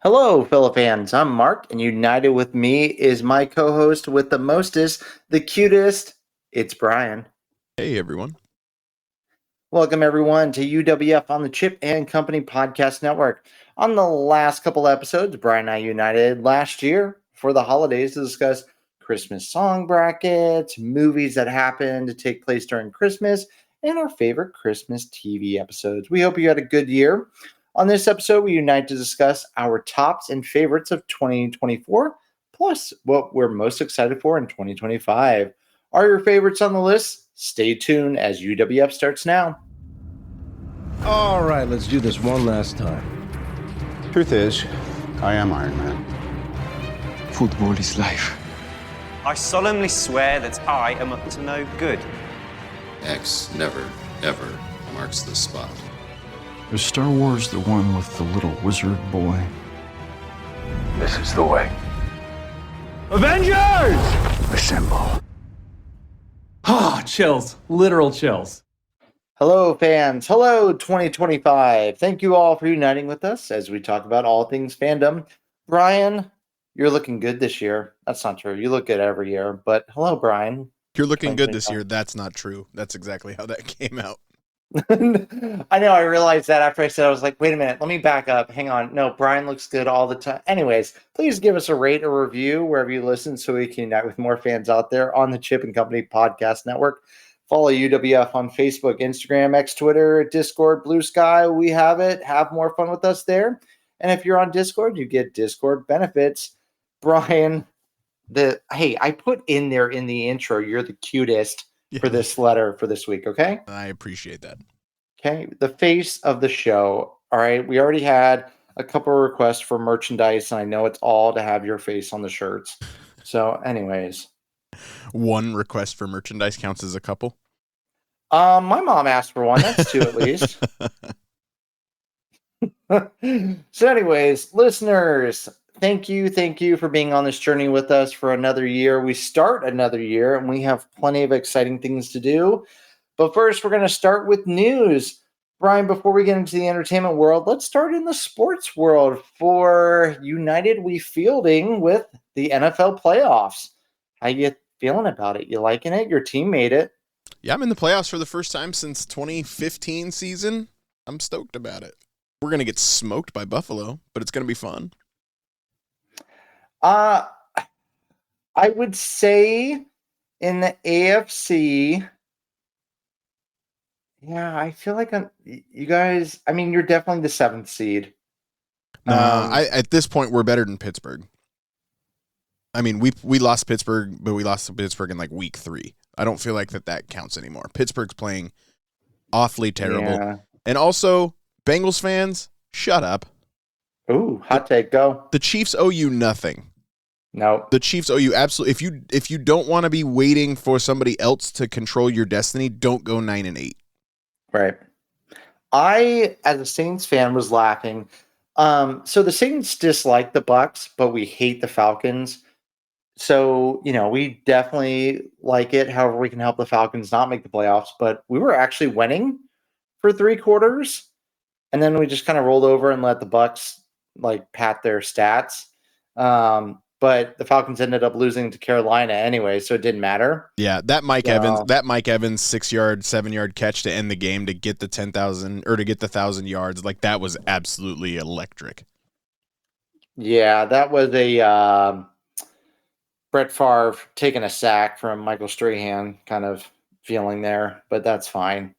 Hello, fellow fans. I'm Mark, and united with me is my co-host with the mostest, the cutest. It's Bryan. Hey, everyone. Welcome, everyone, to UWF on the Chip and Company Podcast Network. On the last couple episodes, Bryan and I united last year for the holidays to discuss Christmas song brackets, movies that happened to take place during Christmas, and our favorite Christmas TV episodes. We hope you had a good year. On this episode, we unite to discuss our tops and favorites of 2024, plus what we're most excited for in 2025. Are your favorites on the list? Stay tuned as UWF starts now. All right, let's do this one last time. Truth is, I am Iron Man. Football is life. I solemnly swear that I am up to no good. X never, ever marks the spot. Is Star Wars the one with the little wizard boy? This is the way. Avengers! Assemble. Ah, chills. Literal chills. Hello, fans. Hello, 2025. Thank you all for uniting with us as we talk about all things fandom. Bryan, you're looking good this year. That's not true. You look good every year. But hello, Bryan. You're looking good this year. That's not true. That's exactly how that came out. I know. I realized that after I said, I was like, wait a minute, let me back up. Hang on. No, Bryan looks good all the time. Anyways, please give us a rate or review wherever you listen so we can unite with more fans out there on the Chip and Company Podcast Network. Follow UWF on Facebook, Instagram, X, Twitter, Discord, Blue Sky. We have it. Have more fun with us there. And if you're on Discord, you get Discord benefits. Bryan, I put in there in the intro, you're the cutest. For this letter for this week, okay? I appreciate that. Okay, the face of the show. All right, we already had a couple of requests for merchandise, and I know it's all to have your face on the shirts. So, anyways. One request for merchandise counts as a couple? My mom asked for one. That's two at least. So, anyways, listeners, thank you for being on this journey with us for another year. We start another year, and we have plenty of exciting things to do. But first, we're going to start with news. Bryan, before we get into the entertainment world, let's start in the sports world. For United We Fielding with the NFL playoffs. How you feeling about it? You liking it? Your team made it. Yeah, I'm in the playoffs for the first time since 2015 season. I'm stoked about it. We're going to get smoked by Buffalo, but it's going to be fun. I would say in the AFC, yeah, I feel like you guys, I mean, you're definitely the 7th seed. At this point, we're better than Pittsburgh. I mean, we lost Pittsburgh, but we lost to Pittsburgh in like week 3. I don't feel like that counts anymore. Pittsburgh's playing awfully terrible. Yeah. And also, Bengals fans, shut up. Ooh, hot take, go. The Chiefs owe you nothing. No. The Chiefs owe you absolutely. If you don't want to be waiting for somebody else to control your destiny, don't go 9-8. Right. I, as a Saints fan, was laughing. So the Saints dislike the Bucs, but we hate the Falcons. So, we definitely like it. However, we can help the Falcons not make the playoffs. But we were actually winning for 3 quarters, and then we just kind of rolled over and let the Bucs pat their stats. But the Falcons ended up losing to Carolina anyway, so it didn't matter. Yeah, that Mike Evans 6-yard, 7-yard catch to end the game to get the 10,000 or to get the 1,000 yards, that was absolutely electric. Yeah, that was a Brett Favre taking a sack from Michael Strahan kind of feeling there, but that's fine.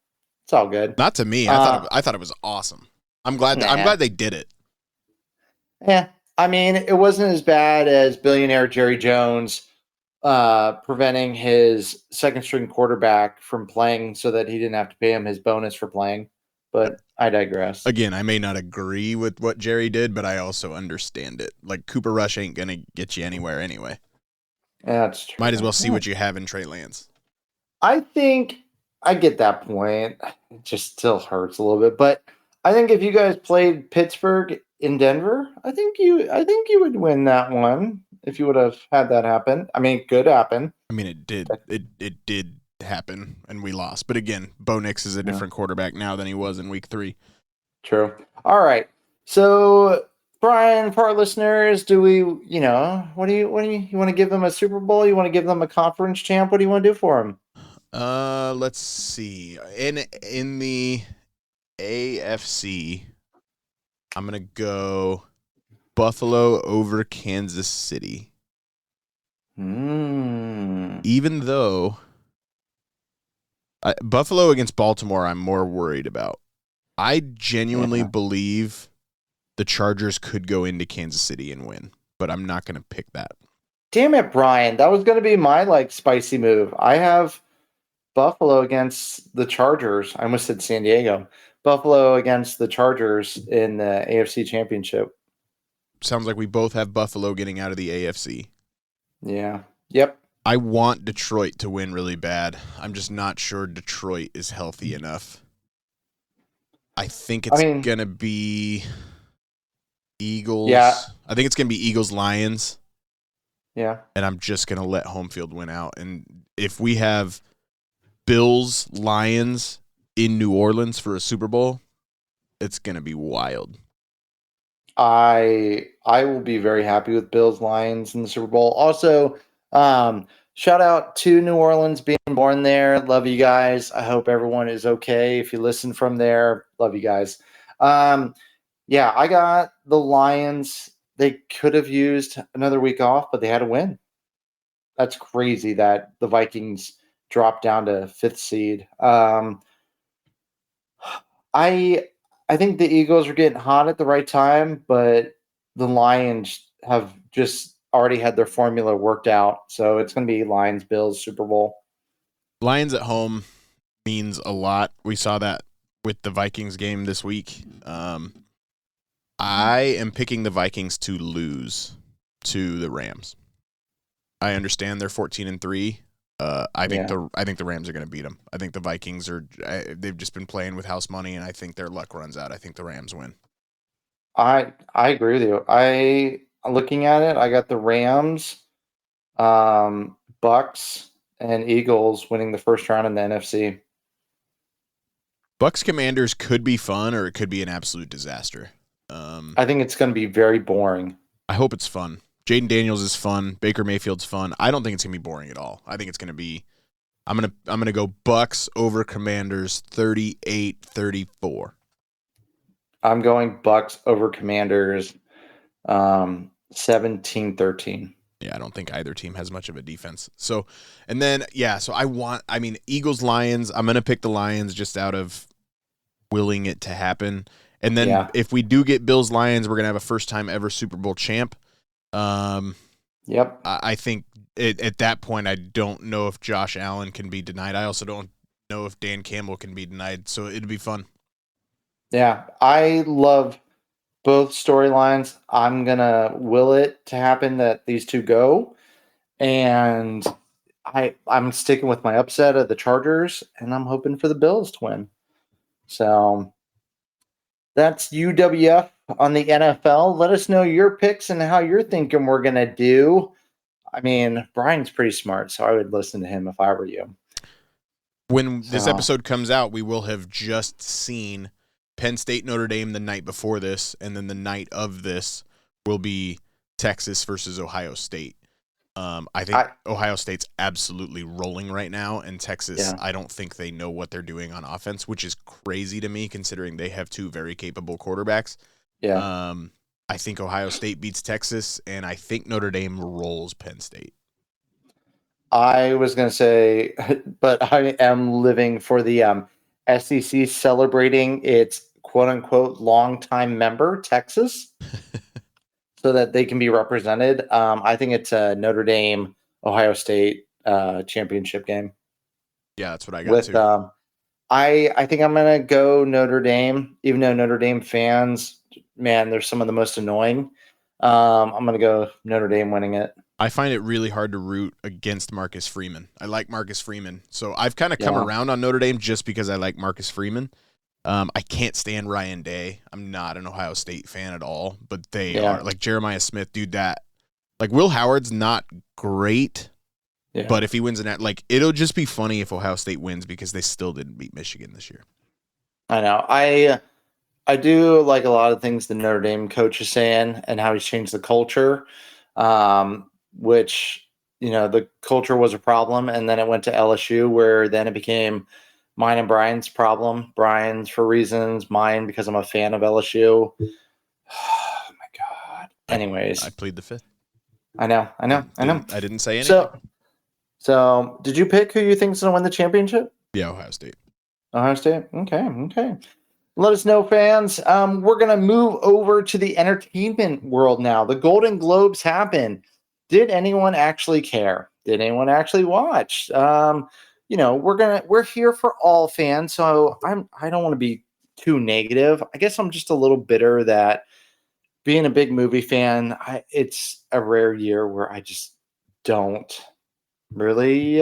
It's all good. Not to me. I thought it was awesome. I'm glad they did it. Yeah. I mean, it wasn't as bad as billionaire Jerry Jones preventing his second-string quarterback from playing so that he didn't have to pay him his bonus for playing. But I digress. Again, I may not agree with what Jerry did, but I also understand it. Cooper Rush ain't going to get you anywhere anyway. Yeah, that's true. Might as well see what you have in Trey Lance. I think I get that point. It just still hurts a little bit. But I think if you guys played Pittsburgh in Denver, I think you would win that one if you would have had that happen. I mean, it could happen. I mean, it did. It did happen, and we lost. But again, Bo Nix is a different quarterback now than he was in week 3. True. All right. So Brian, for our listeners, do we, you want to give them a Super Bowl? You want to give them a conference champ? What do you want to do for them? Let's see. In the AFC, I'm gonna go Buffalo over Kansas City. Even though Buffalo against Baltimore, I'm more worried about. I genuinely believe the Chargers could go into Kansas City and win, but I'm not going to pick that. Damn it, Brian. That was going to be my spicy move. I have Buffalo against the Chargers. I almost said San Diego. Buffalo against the Chargers in the AFC Championship. Sounds like we both have Buffalo getting out of the AFC. Yeah. Yep. I want Detroit to win really bad. I'm just not sure Detroit is healthy enough. I think it's going to be Eagles. Yeah. I think it's going to be Eagles-Lions. Yeah. And I'm just going to let home field win out. And if we have Bills-Lions in New Orleans for a Super Bowl, it's going to be wild. I will be very happy with Bills Lions in the Super Bowl. Also, shout out to New Orleans being born there. Love you guys. I hope everyone is okay. If you listen from there, love you guys. Yeah, I got the Lions. They could have used another week off, but they had to win. That's crazy that the Vikings dropped down to 5th seed. I think the Eagles are getting hot at the right time, but the Lions have just already had their formula worked out. So it's going to be Lions, Bills, Super Bowl. Lions at home means a lot. We saw that with the Vikings game this week. I am picking the Vikings to lose to the Rams. I understand they're 14-3. I think the Rams are going to beat them. I think the Vikings they've just been playing with house money, and I think their luck runs out. I think the Rams win. I agree with you. Looking at it, I got the Rams, Bucks, and Eagles winning the first round in the NFC. Bucks Commanders could be fun, or it could be an absolute disaster. I think it's going to be very boring. I hope it's fun. Jaden Daniels is fun. Baker Mayfield's fun. I don't think it's going to be boring at all. I think it's going to be I'm going to go Bucks over Commanders 38-34. I'm going Bucks over Commanders 17-13. Yeah, I don't think either team has much of a defense. So Eagles Lions, I'm going to pick the Lions just out of willing it to happen. And then if we do get Bills Lions, we're going to have a first time ever Super Bowl champ. Yep. I think at that point, I don't know if Josh Allen can be denied. I also don't know if Dan Campbell can be denied. So it'd be fun. Yeah, I love both storylines. I'm going to will it to happen that these two go. And I'm sticking with my upset of the Chargers, and I'm hoping for the Bills to win. So that's UWF on the NFL. Let us know your picks and how you're thinking we're going to do. I mean, Brian's pretty smart, so I would listen to him if I were you. When this episode comes out, we will have just seen Penn State, Notre Dame the night before this, and then the night of this will be Texas versus Ohio State. I think Ohio State's absolutely rolling right now, and Texas, I don't think they know what they're doing on offense, which is crazy to me considering they have two very capable quarterbacks. Yeah. I think Ohio State beats Texas, and I think Notre Dame rolls Penn State. I was going to say, but I am living for the SEC celebrating its quote-unquote longtime member, Texas, so that they can be represented. I think it's a Notre Dame, Ohio State championship game. Yeah, that's what I got too. I think I'm going to go Notre Dame, even though Notre Dame fans, man, they're some of the most annoying. I'm going to go Notre Dame winning it. I find it really hard to root against Marcus Freeman. I like Marcus Freeman. So I've kind of come around on Notre Dame just because I like Marcus Freeman. I can't stand Ryan Day. I'm not an Ohio State fan at all, but they are. Like Jeremiah Smith, dude, that. Like Will Howard's not great, but if he wins it'll just be funny if Ohio State wins because they still didn't beat Michigan this year. I know. I do like a lot of things the Notre Dame coach is saying and how he's changed the culture, which, the culture was a problem. And then it went to LSU where then it became mine and Brian's problem. Brian's for reasons, mine because I'm a fan of LSU. Oh my God. Anyways, I plead the fifth. I know. I didn't say anything. So did you pick who you think's going to win the championship? Yeah, Ohio State. Ohio State? Okay. Let us know, fans. We're going to move over to the entertainment world now. The Golden Globes happen. Did anyone actually care? Did anyone actually watch? We're here for all fans, so I don't want to be too negative. I guess I'm just a little bitter that being a big movie fan, it's a rare year where I just don't really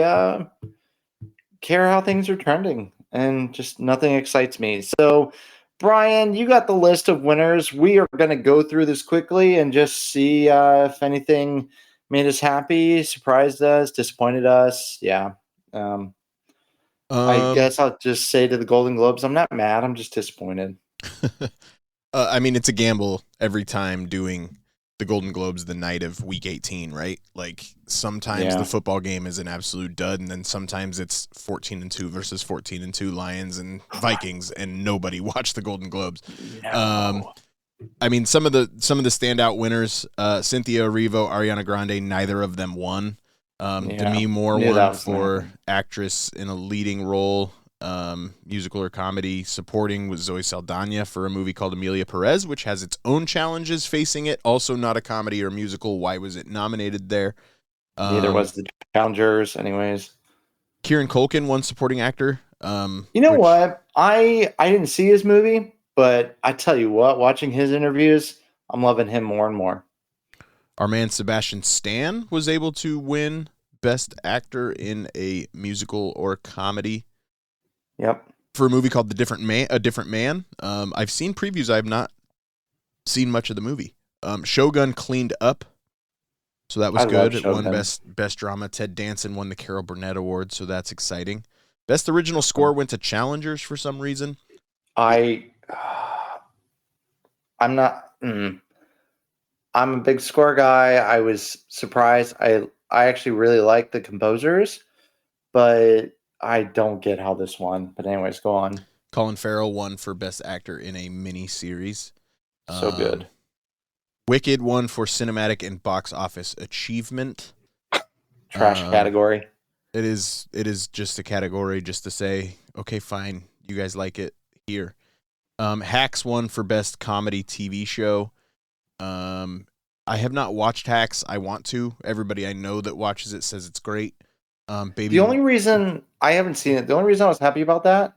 care how things are trending, and just nothing excites me. So, Brian, you got the list of winners. We are going to go through this quickly and just see if anything made us happy, surprised us, disappointed us. Yeah. I guess I'll just say to the Golden Globes, I'm not mad. I'm just disappointed. I mean, it's a gamble every time doing the Golden Globes the night of Week 18, right? Like sometimes the football game is an absolute dud, and then sometimes it's 14-2 versus 14-2 Lions and Vikings, and nobody watched the Golden Globes. No. I mean, some of the standout winners: Cynthia Erivo, Ariana Grande. Neither of them won. Demi Moore won for actress in a leading role. Musical or comedy. Supporting was Zoe Saldana for a movie called Amelia Perez, which has its own challenges facing it. Also not a comedy or musical. Why was it nominated there? Neither was the Challengers, anyways. Kieran Culkin won supporting actor. What? I didn't see his movie, but I tell you what, watching his interviews, I'm loving him more and more. Our man Sebastian Stan was able to win Best Actor in a Musical or Comedy. Yep. For a movie called A Different Man. I've seen previews. I have not seen much of the movie. Shogun cleaned up, so that was good. It won best drama. Ted Danson won the Carol Burnett Award, so that's exciting. Best original score went to Challengers for some reason. I'm a big score guy. I was surprised. I actually really like the composers, but I don't get how this won. But anyways, go on. Colin Farrell won for Best Actor in a Mini-Series. So good. Wicked won for Cinematic and Box Office Achievement. Trash category. It is just a category just to say, okay, fine, you guys like it here. Hacks won for Best Comedy TV Show. I have not watched Hacks. I want to. Everybody I know that watches it says it's great. The only reason I haven't seen it, the only reason I was happy about that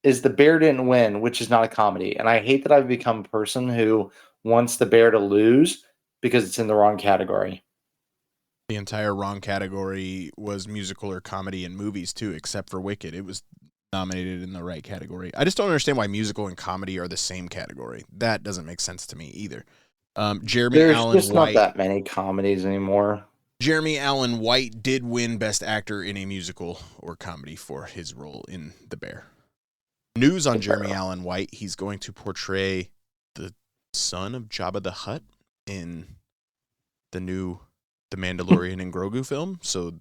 is the bear didn't win, which is not a comedy. And I hate that I've become a person who wants the bear to lose because it's in the wrong category. The entire wrong category was musical or comedy and movies too, except for Wicked. It was nominated in the right category. I just don't understand why musical and comedy are the same category. That doesn't make sense to me either. Jeremy Allen White. There's just not that many comedies anymore. Jeremy Allen White did win Best Actor in a Musical or Comedy for his role in The Bear. News on Jeremy Allen White: he's going to portray the son of Jabba the Hutt in the new The Mandalorian and Grogu film. So,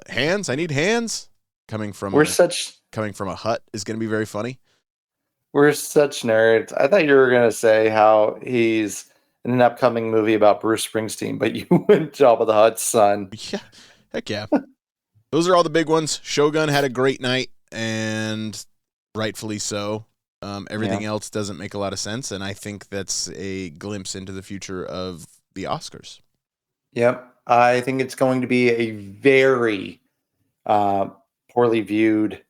hands, I need hands. Coming from a Hutt is going to be very funny. We're such nerds. I thought you were going to say how he's in an upcoming movie about Bruce Springsteen, but you went Jabba the Hutt's son. Yeah, heck yeah. Those are all the big ones. Shogun had a great night, and rightfully so. Everything else doesn't make a lot of sense, and I think that's a glimpse into the future of the Oscars. Yep. I think it's going to be a very poorly viewed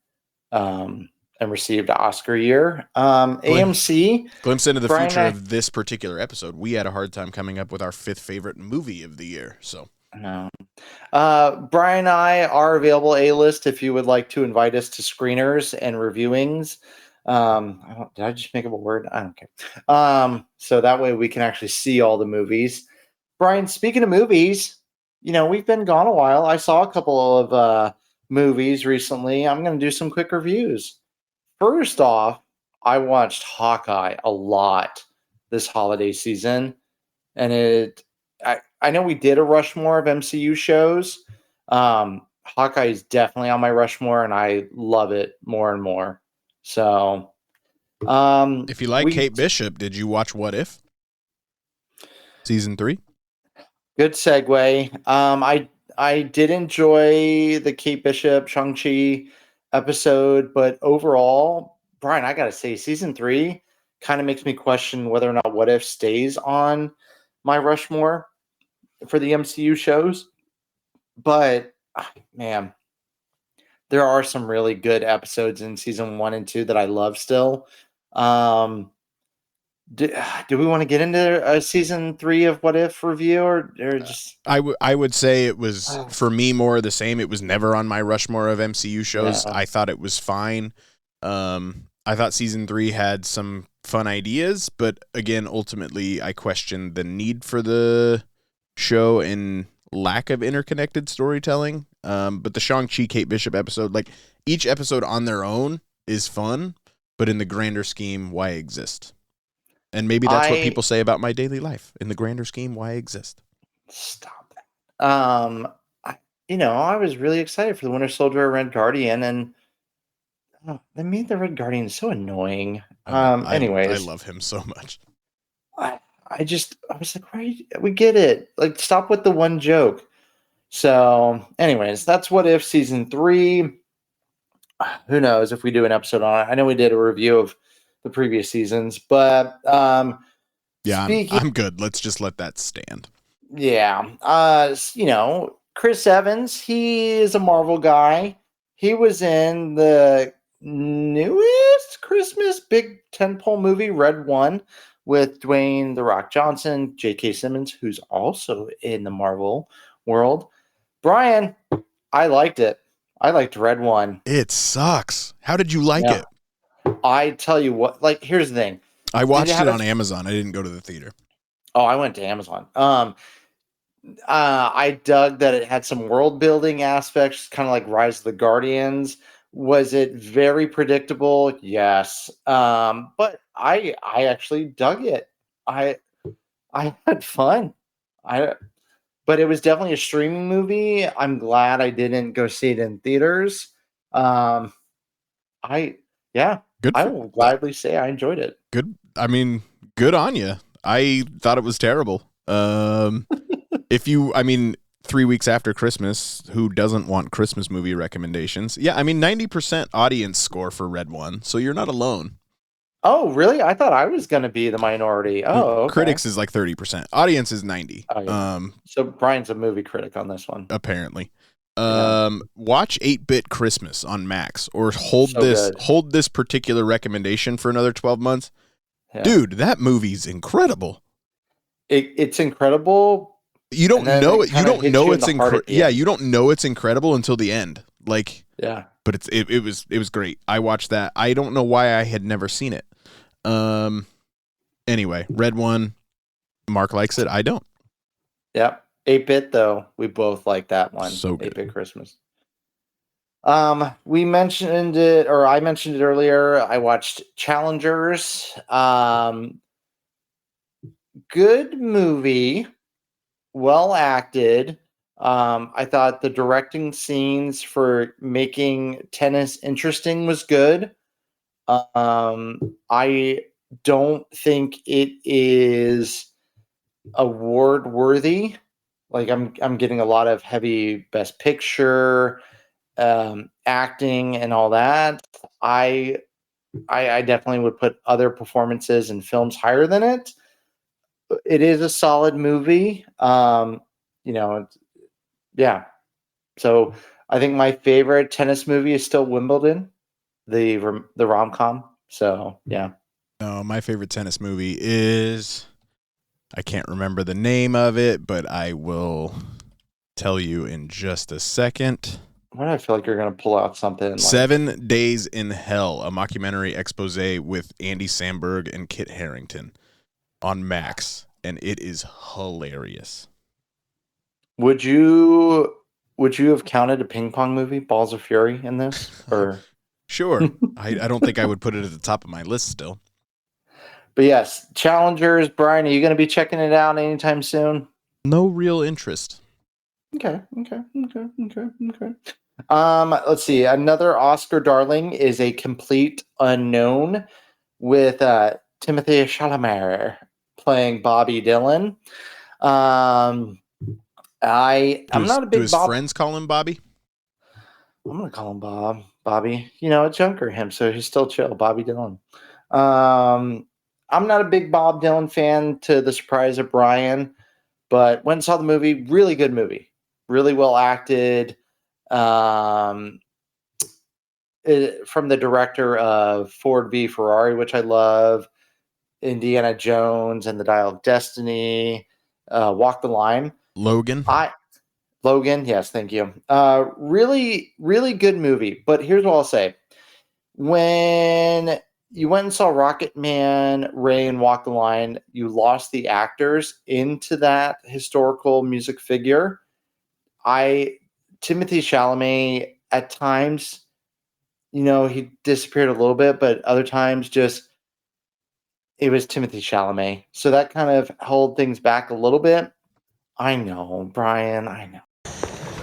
and received Oscar year. AMC. Glimpse into the future of this particular episode. We had a hard time coming up with our 5th favorite movie of the year. So, no. Brian and I are available A-list if you would like to invite us to screeners and reviewings. Did I just make up a word? I don't care. So that way we can actually see all the movies. Brian, speaking of movies, we've been gone a while. I saw a couple of movies recently. I'm going to do some quick reviews. First off, I watched Hawkeye a lot this holiday season, and I know we did a Rushmore of MCU shows. Hawkeye is definitely on my Rushmore, and I love it more and more. So, If you like Kate Bishop, did you watch What If? Season 3? Good segue. I did enjoy the Kate Bishop Shang-Chi episode, but overall, Brian, I gotta say, season 3 kind of makes me question whether or not What If stays on my Rushmore for the MCU shows. But man, there are some really good episodes in season 1 and 2 that I love still. Um, do we want to get into a season 3 of What If review, or just? I would say it was, for me, more of the same. It was never on my Rushmore of MCU shows. Yeah. I thought it was fine. I thought season 3 had some fun ideas, but again, ultimately, I questioned the need for the show and lack of interconnected storytelling. But the Shang-Chi Kate Bishop episode, like, each episode on their own is fun, but in the grander scheme, why exist? And maybe that's what people say about my daily life. In the grander scheme, why exist? Stop that. I was really excited for the Winter Soldier Red Guardian, and they made the Red Guardian so annoying. I Anyways, love him so much. I was like, right, we get it. Like, stop with the one joke. So, anyways, that's What If season 3. Who knows if we do an episode on it? I know we did a review of the previous seasons, but yeah, speaking, I'm good. Let's just let that stand. Yeah. Chris Evans, he is a Marvel guy. He was in the newest Christmas big tentpole movie, Red One, with Dwayne The Rock Johnson, J.K. Simmons, who's also in the Marvel world. Brian, I liked it. I liked Red One. It sucks. How did you like it? I tell you what, like, here's the thing. I watched it on Amazon. I didn't go to the theater. Oh, I went to Amazon. I dug that it had some world building aspects, kind of like Rise of the Guardians. Was it very predictable? Yes. But I actually dug it. I had fun. But it was definitely a streaming movie. I'm glad I didn't go see it in theaters. I will gladly say I enjoyed it. Good. I mean, good on you. I thought it was terrible. 3 weeks after Christmas, who doesn't want Christmas movie recommendations? Yeah, 90% audience score for Red One, so you're not alone. Oh, really? I thought I was going to be the minority. Oh, okay. Critics is like 30%. Audience is 90. Oh, yeah. So Brian's a movie critic on this one. Apparently. Watch 8-Bit Christmas on Max, or hold this particular recommendation for another 12 months. Yeah. Dude, that movie's incredible. It's incredible. You don't know it. You don't know it's incredible. Yeah, you don't know it's incredible until the end. Like, yeah. But it was great. I watched that. I don't know why I had never seen it. Anyway, Red One. Mark likes it. I don't. Yep. 8-Bit though. We both like that one. So good. 8-Bit Christmas. We mentioned it, or I mentioned it earlier. I watched Challengers. Good movie. Well acted. I thought the directing scenes for making tennis interesting was good. I don't think it is award worthy. Like, I'm getting a lot of heavy Best Picture, acting, and all that. I definitely would put other performances and films higher than it. It is a solid movie. Yeah. So I think my favorite tennis movie is still Wimbledon, the rom-com. So yeah. No, my favorite tennis movie is, I can't remember the name of it, but I will tell you in just a second. Why do I feel like you're going to pull out something? Like 7 Days in Hell, a mockumentary expose with Andy Samberg and Kit Harington on Max, and it is hilarious. Would you have counted a ping pong movie, Balls of Fury, in this? Or Sure. I don't think I would put it at the top of my list still. But yes, Challengers, Brian, are you going to be checking it out anytime soon? No real interest. Okay. Let's see. Another Oscar darling is A Complete Unknown with Timothy Chalamet playing Bobby Dylan. I'm not a Do big his Bob. friends call him Bobby? I'm gonna call him Bobby. It's younger him, so he's still chill. Bobby Dylan. I'm not a big Bob Dylan fan, to the surprise of Brian, but went and saw the movie. Really good movie. Really well acted. From the director of Ford v Ferrari, which I love, Indiana Jones and the Dial of Destiny, Walk the Line. Logan? Logan, yes, thank you. Really, really good movie. But here's what I'll say. When you went and saw Rocket Man, Ray, and Walk the Line, you lost the actors into that historical music figure. Timothy Chalamet, at times, he disappeared a little bit, but other times just it was Timothy Chalamet. So that kind of held things back a little bit. I know, Brian, I know.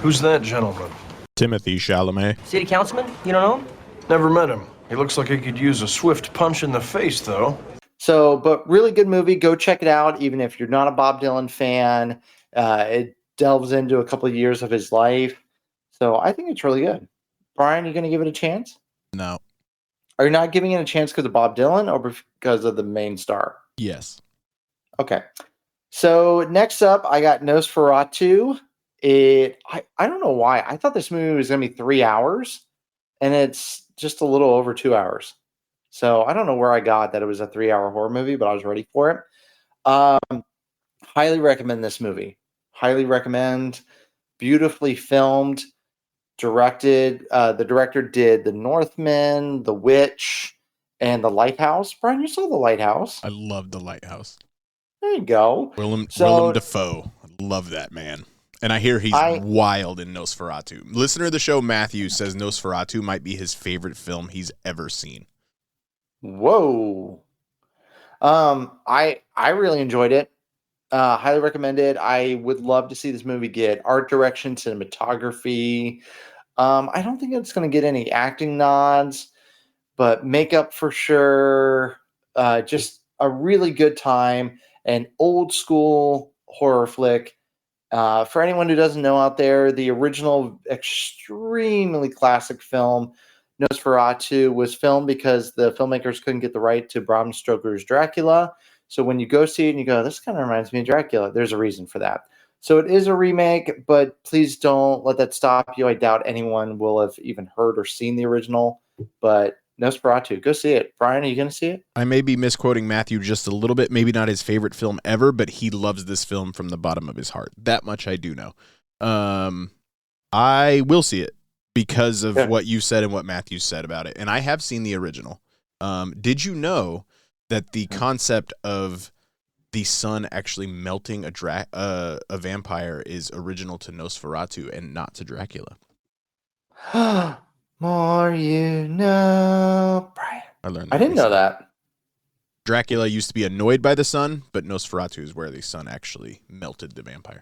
Who's that gentleman? Timothy Chalamet. City councilman? You don't know him? Never met him. He looks like he could use a swift punch in the face, though. So, but really good movie. Go check it out, even if you're not a Bob Dylan fan. It delves into a couple of years of his life. So I think it's really good. Brian, you going to give it a chance? No. Are you not giving it a chance because of Bob Dylan or because of the main star? Yes. Okay. So next up, I got Nosferatu. I don't know why. I thought this movie was going to be 3 hours, and it's just a little over 2 hours. So I don't know where I got that it was a 3-hour horror movie, but I was ready for it. Highly recommend this movie. Highly recommend. Beautifully filmed, directed. The director did The Northman, The Witch, and The Lighthouse. Brian, you saw The Lighthouse. I love The Lighthouse. There you go. Willem So- Dafoe. I love that man. And I hear he's wild in Nosferatu. Listener of the show, Matthew, says Nosferatu might be his favorite film he's ever seen. Whoa. I really enjoyed it. Highly recommend it. I would love to see this movie get art direction, cinematography. I don't think it's going to get any acting nods, but makeup for sure. Just a really good time. An old school horror flick. For anyone who doesn't know out there, the original extremely classic film Nosferatu was filmed because the filmmakers couldn't get the right to Bram Stoker's Dracula. So when you go see it and you go, this kind of reminds me of Dracula, there's a reason for that. So it is a remake, but please don't let that stop you. I doubt anyone will have even heard or seen the original, but Nosferatu, go see it. Brian, are you going to see it? I may be misquoting Matthew just a little bit. Maybe not his favorite film ever, but he loves this film from the bottom of his heart. That much I do know. I will see it because of what you said and what Matthew said about it. And I have seen the original. Did you know that the concept of the sun actually melting a vampire is original to Nosferatu and not to Dracula? More you know, Brian. I learned that I didn't know recently. that. Dracula used to be annoyed by the sun, but Nosferatu is where the sun actually melted the vampire.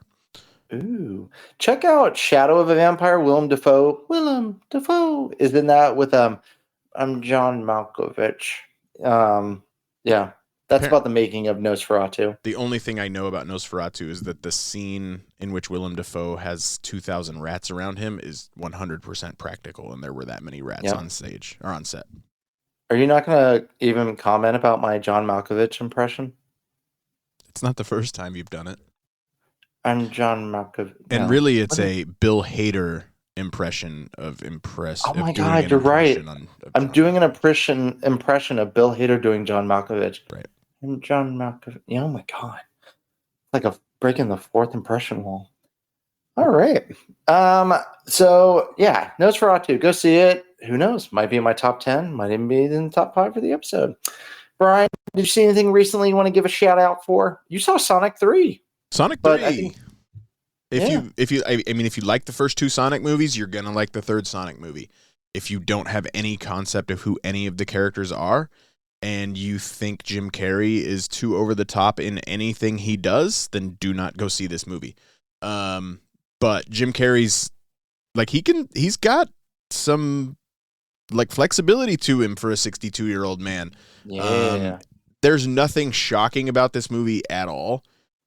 Ooh. Check out Shadow of a Vampire, Willem Dafoe. Willem Dafoe is in that with I'm John Malkovich. Yeah. That's about the making of Nosferatu. The only thing I know about Nosferatu is that the scene in which Willem Dafoe has 2,000 rats around him is 100% practical, and there were that many rats on stage or on set. Are you not going to even comment about my John Malkovich impression? It's not the first time you've done it. I'm John Malkovich. And really, it's a Bill Hader impression of impress. Oh my God, you're right. I'm doing an impression of Bill Hader doing John Malkovich. Right. And John Malkovich. Yeah, oh my God. Like breaking the fourth impression wall. All right. So yeah, Nosferatu. Go see it. Who knows? Might be in my top 10. Might even be in the top 5 for the episode. Brian, did you see anything recently you want to give a shout out for? You saw Sonic 3. Sonic 3. If you like the first 2 Sonic movies, you're gonna like the third Sonic movie. if you don't have any concept of who any of the characters are, and you think Jim Carrey is too over the top in anything he does, then do not go see this movie. But Jim Carrey's like he's got some like flexibility to him for a 62-year-old man. Yeah. There's nothing shocking about this movie at all.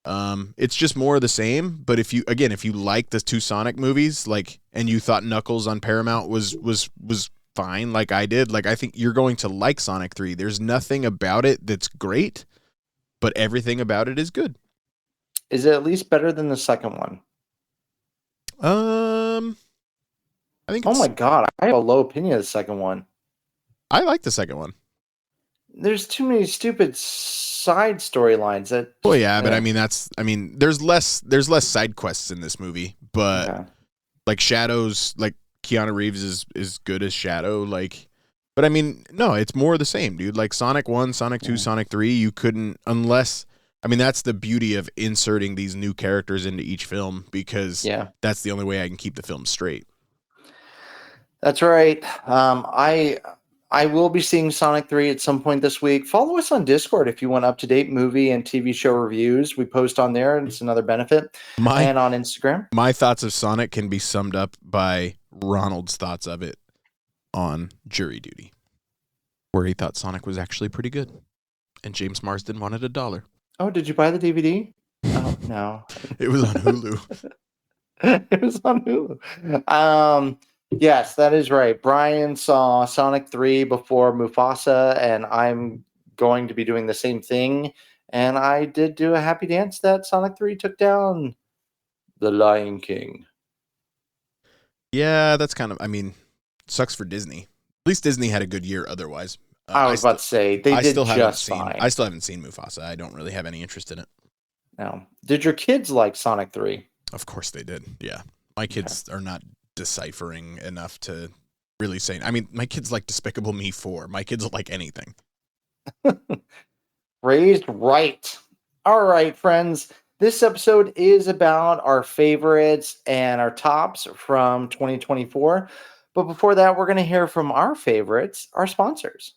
It's just more of the same. But if you like the two Sonic movies, like, and you thought Knuckles on Paramount was fine, like I did, like I think you're going to like Sonic 3. There's nothing about it that's great, but everything about it is good. Is it at least better than the second one? I think. Oh my god, I have a low opinion of the second one. I like the second one. There's too many stupid side storylines that. Well, yeah, but I mean, there's less side quests in this movie, but Okay. like Shadow's, like Keanu Reeves is good as Shadow, like, but I mean, no, it's more of the same, dude. Like Sonic 1, Sonic 2, Sonic 3, you couldn't, unless, I mean, that's the beauty of inserting these new characters into each film, because that's the only way I can keep the film straight. That's right. I will be seeing Sonic 3 at some point this week. Follow us on Discord if you want up-to-date movie and TV show reviews. We post on there, and it's another benefit. And on Instagram. My thoughts of Sonic can be summed up by Ronald's thoughts of it on Jury Duty, where he thought Sonic was actually pretty good, and James Marsden wanted $1. Oh, did you buy the DVD? Oh, no. It was on Hulu. It was on Hulu. Yes, that is right. Bryan saw Sonic 3 before Mufasa, and I'm going to be doing the same thing. And I did do a happy dance that Sonic 3 took down The Lion King. Yeah, that's kind of, I mean, sucks for Disney. At least Disney had a good year otherwise. I was about to say, they did just fine. I still haven't seen Mufasa. I don't really have any interest in it. No. Did your kids like Sonic 3? Of course they did, yeah. My kids are not deciphering enough to really say. I mean, my kids like Despicable Me 4. My kids like anything. Raised right. All right, friends. This episode is about our favorites and our tops from 2024. But before that, we're going to hear from our favorites, our sponsors.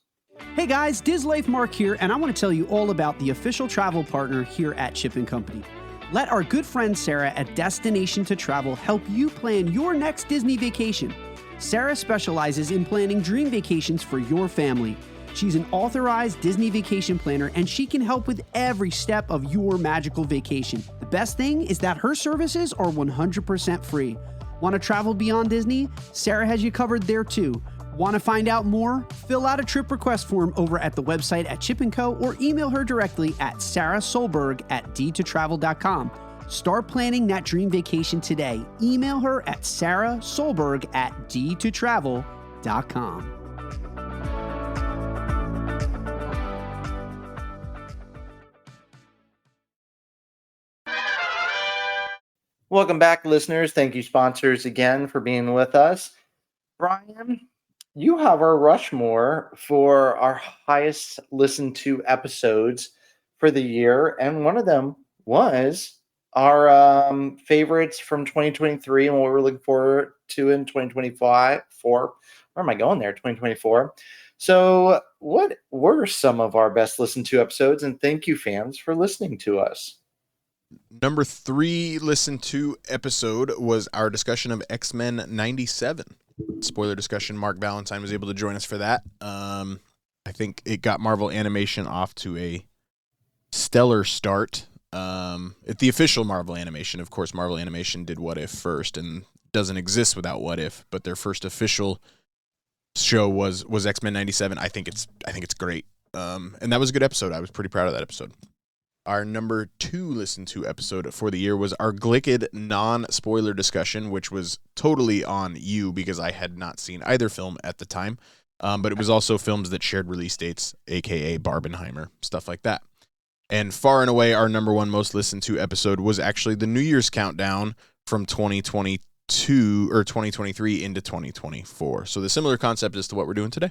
Hey guys, Dislife Mark here, and I want to tell you all about the official travel partner here at Chip & Company. Let our good friend Sarah at Destination to Travel help you plan your next Disney vacation. Sarah specializes in planning dream vacations for your family. She's an authorized Disney vacation planner, and she can help with every step of your magical vacation. The best thing is that her services are 100% free. Want to travel beyond Disney? Sarah has you covered there too. Want to find out more? Fill out a trip request form over at the website at Chip & Co. or email her directly at sarahsolberg@d2travel.com. Start planning that dream vacation today. Email her at sarahsolberg@d2travel.com. Welcome back, listeners. Thank you, sponsors, again for being with us. Bryan, you have our Rushmore for our highest listened to episodes for the year, and one of them was our favorites from 2023 and what we're looking forward to in 2025. Where am I going there? 2024. So, what were some of our best listened to episodes? And thank you, fans, for listening to us. Number 3 listened to episode was our discussion of X-Men 97. Spoiler discussion. Mark Valentine was able to join us for that. I think it got Marvel Animation off to a stellar start. At the official Marvel Animation, of course, Marvel Animation did What If first and doesn't exist without What If, but their first official show was X-Men 97. I think it's great. And that was a good episode. I was pretty proud of that episode. Our number 2 listened to episode for the year was our Glicked non-spoiler discussion, which was totally on you because I had not seen either film at the time. But it was also films that shared release dates, aka Barbenheimer, stuff like that. And far and away, our number 1 most listened to episode was actually the New Year's countdown from 2022 or 2023 into 2024. So the similar concept as to what we're doing today.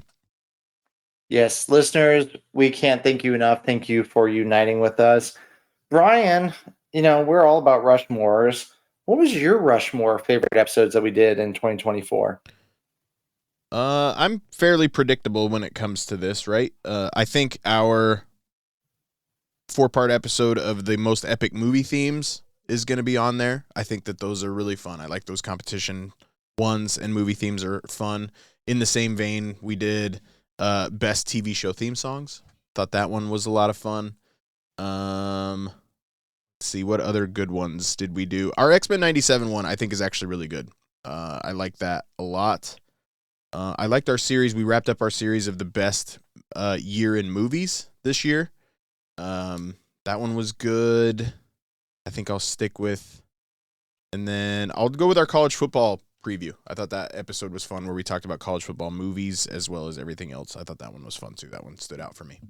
Yes, listeners, we can't thank you enough. Thank you for uniting with us. Bryan, we're all about Rushmores. What was your Rushmore favorite episodes that we did in 2024? I'm fairly predictable when it comes to this, right? I think our 4-part episode of the most epic movie themes is going to be on there. I think that those are really fun. I like those competition ones, and movie themes are fun. In the same vein, we did best TV show theme songs. Thought that one was a lot of fun. Let's see, what other good ones did we do? Our X-Men 97 one, I think, is actually really good. I like that a lot. I liked our series. We wrapped up our series of the best year in movies this year. That one was good. I think I'll stick with, and then I'll go with our college football preview. I thought that episode was fun where we talked about college football movies as well as everything else. I thought that one was fun too. That one stood out for me.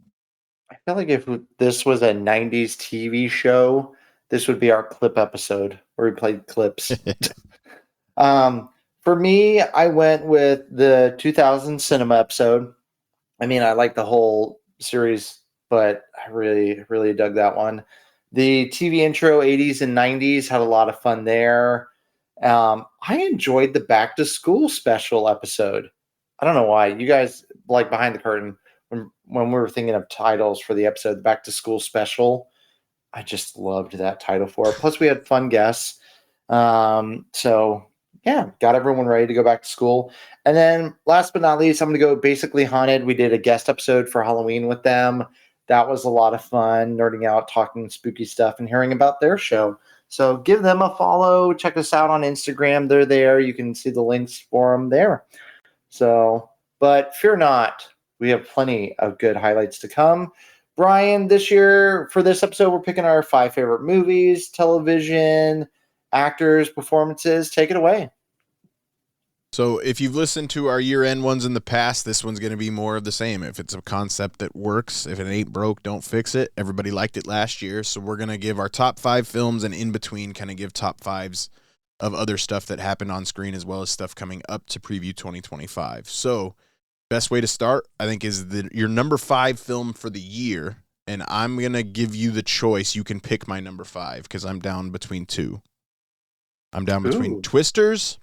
I feel like if this was a 90s TV show, this would be our clip episode where we played clips. For me, I went with the 2000 cinema episode. I mean, I like the whole series, but I really, really dug that one. The TV intro 80s and 90s had a lot of fun there. I enjoyed the back to school special episode. I don't know why. You guys, like behind the curtain, when we were thinking of titles for the episode, the back to school special, I just loved that title for it. Plus, we had fun guests. So, yeah, got everyone ready to go back to school. And then last but not least, I'm going to go Basically Haunted. We did a guest episode for Halloween with them. That was a lot of fun, nerding out, talking spooky stuff, and hearing about their show. So give them a follow. Check us out on Instagram. They're there. You can see the links for them there. So, but fear not. We have plenty of good highlights to come. Bryan, this year, for this episode, we're picking our 5 favorite movies, television, actors, performances. Take it away. So if you've listened to our year-end ones in the past, this one's going to be more of the same. If it's a concept that works, if it ain't broke, don't fix it. Everybody liked it last year, so we're going to give our top 5 films, and in between kind of give top 5s of other stuff that happened on screen as well as stuff coming up to preview 2025. So best way to start, I think, is your number 5 film for the year, and I'm going to give you the choice. You can pick my number 5 because I'm down between 2. I'm down between Twisters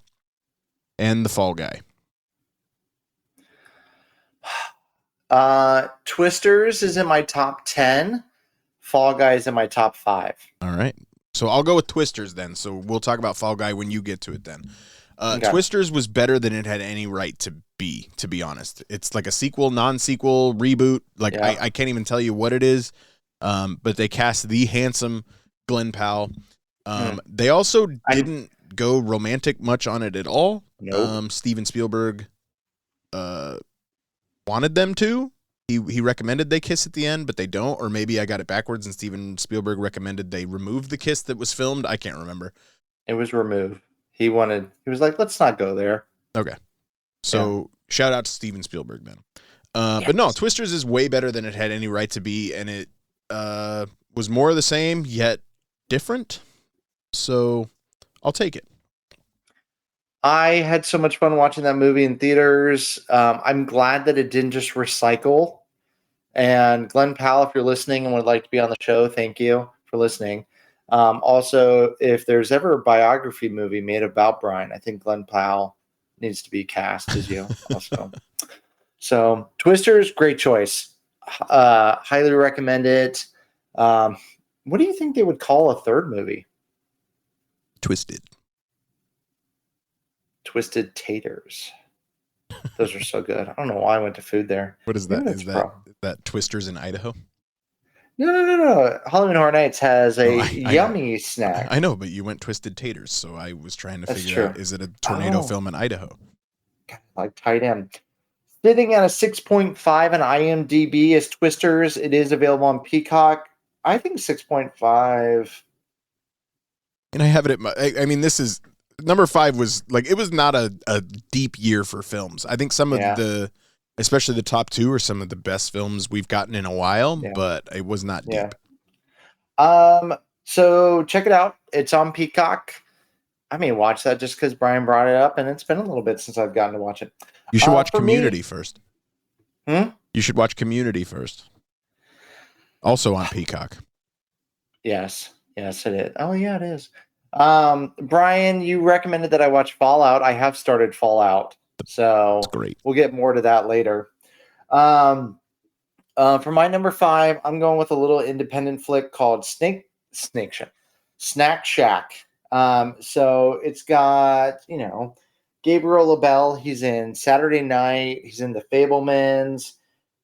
and The Fall Guy. Twisters is in my top 10. Fall Guy is in my top 5. All right. So I'll go with Twisters then. So we'll talk about Fall Guy when you get to it then. Okay. Twisters was better than it had any right to be honest. It's like a sequel, non-sequel, reboot. Like, yeah. I can't even tell you what it is. But they cast the handsome Glenn Powell. They also didn't go romantic much on it at all. Nope. Steven Spielberg wanted them to. He recommended they kiss at the end, but they don't. Or maybe I got it backwards and Steven Spielberg recommended they remove the kiss that was filmed. I can't remember. It was removed. He was like, let's not go there. Okay. So shout out to Steven Spielberg then. But no, Twisters is way better than it had any right to be, and it was more of the same, yet different. So I'll take it. I had so much fun watching that movie in theaters. I'm glad that it didn't just recycle. And Glenn Powell, if you're listening and would like to be on the show, thank you for listening. Also, if there's ever a biography movie made about Bryan, I think Glenn Powell needs to be cast as you also. So Twisters, great choice. Highly recommend it. What do you think they would call a third movie? Twisted Taters. Those are so good. I don't know why I went to food there. What is that? Is that Twisters in Idaho? No. Halloween Horror Nights has a yummy snack. I know, but you went Twisted Taters, so I was trying to figure out, is it a tornado film in Idaho? Like tight end. Sitting at a 6.5 on IMDb is Twisters. It is available on Peacock. I think 6.5. And I have it at I mean, this is number 5 was like, it was not a deep year for films. I think some of especially the top 2 are some of the best films we've gotten in a while, but it was not deep. So check it out. It's on Peacock. I may watch that just because Bryan brought it up, and it's been a little bit since I've gotten to watch it. You should watch Community first. You should watch Community first. Also on Peacock. Yes, it is. Oh, yeah, it is. Bryan, you recommended that I watch Fallout. I have started Fallout. So It's great. we'll get more to that later. For my number 5, I'm going with a little independent flick called Snack Shack. So it's got, Gabriel LaBelle. He's in Saturday Night. He's in The Fablemans.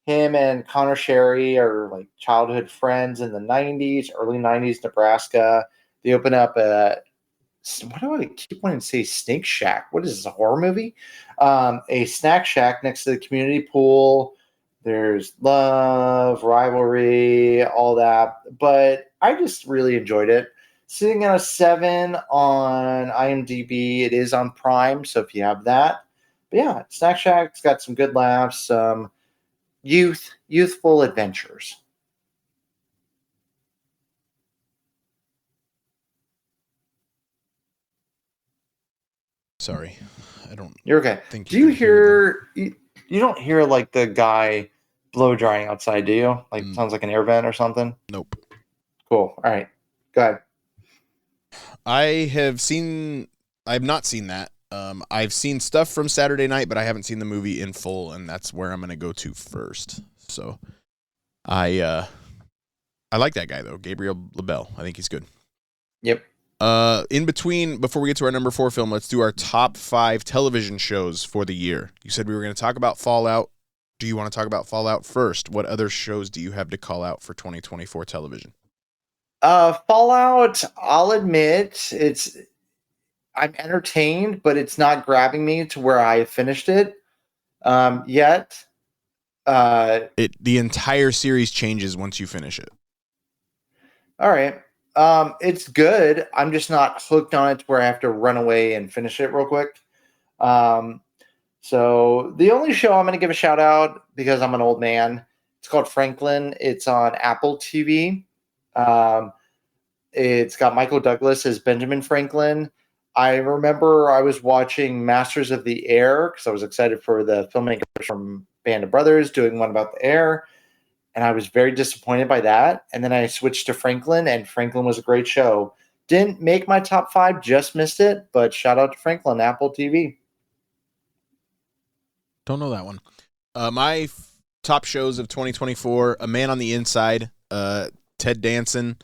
Him and Connor Sherry are like childhood friends in the 90s, early 90s, Nebraska. They open up why do I keep wanting to say Snake Shack? What is this, a horror movie? A snack shack next to the community pool. There's love, rivalry, all that. But I just really enjoyed it. Sitting at a 7 on IMDb. It is on Prime, so if you have that. But yeah, Snack Shack's got some good laughs, some youthful adventures. Sorry, I don't. You're okay. Think Do you can hear hear? You don't hear like the guy blow drying outside, do you? Like sounds like an air vent or something. Nope. Cool. All right. Go ahead. I have not seen that. I've seen stuff from Saturday Night, but I haven't seen the movie in full, and that's where I'm going to go to first. So, I like that guy though, Gabriel LaBelle. I think he's good. Yep. In between, before we get to our number 4 film, let's do our top 5 television shows for the year. You said we were going to talk about Fallout. Do you want to talk about Fallout first? What other shows do you have to call out for 2024 television? Fallout, I'll admit, I'm entertained, but it's not grabbing me to where I finished it yet. The entire series changes once you finish it. All right. It's good. I'm just not hooked on it to where I have to run away and finish it real quick. So the only show I'm going to give a shout out, because I'm an old man, it's called Franklin. It's on Apple TV. It's got Michael Douglas as Benjamin Franklin. I remember I was watching Masters of the Air because I was excited for the filmmakers from Band of Brothers doing one about the air. And I was very disappointed by that. And then I switched to Franklin, and Franklin was a great show. Didn't make my top 5, just missed it. But shout out to Franklin, Apple TV. Don't know that one. My top shows of 2024, A Man on the Inside. Ted Danson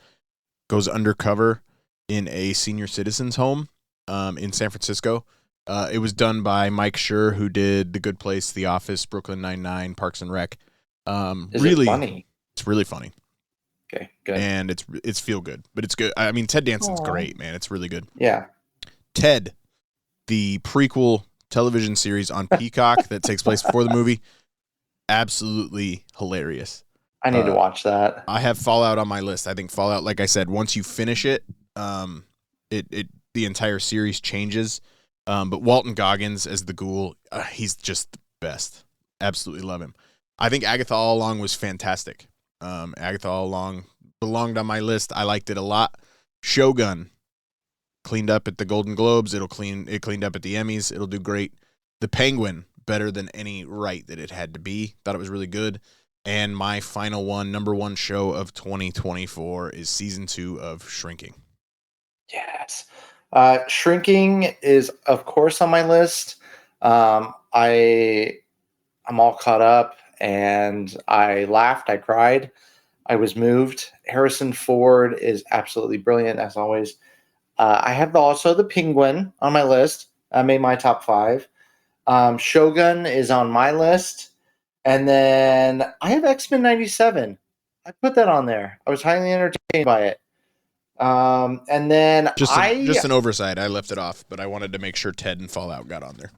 goes undercover in a senior citizen's home in San Francisco. It was done by Mike Schur, who did The Good Place, The Office, Brooklyn Nine-Nine, Parks and Rec. Is really it funny? It's really funny. Okay, good. And it's feel good, but it's good. I mean, Ted Danson's great, man. It's really good. Yeah. Ted, the prequel television series on Peacock that takes place before the movie, absolutely hilarious. I need to watch that. I have Fallout on my list. I think Fallout, like I said, once you finish it, the entire series changes. But Walton Goggins as the ghoul, he's just the best. Absolutely love him. I think Agatha All Along was fantastic. Agatha All Along belonged on my list. I liked it a lot. Shogun cleaned up at the Golden Globes. It cleaned up at the Emmys. It'll do great. The Penguin, better than any right that it had to be. Thought it was really good. And my final one, number 1 show of 2024 is season 2 of Shrinking. Yes. Shrinking is, of course, on my list. I'm all caught up, and I laughed. I cried. I was moved. Harrison Ford is absolutely brilliant, as always. I have also the Penguin on my list. I made my top 5. Shogun is on my list. And then I have X-Men 97. I put that on there. I was highly entertained by it. And then just an oversight. I left it off, but I wanted to make sure Ted and Fallout got on there.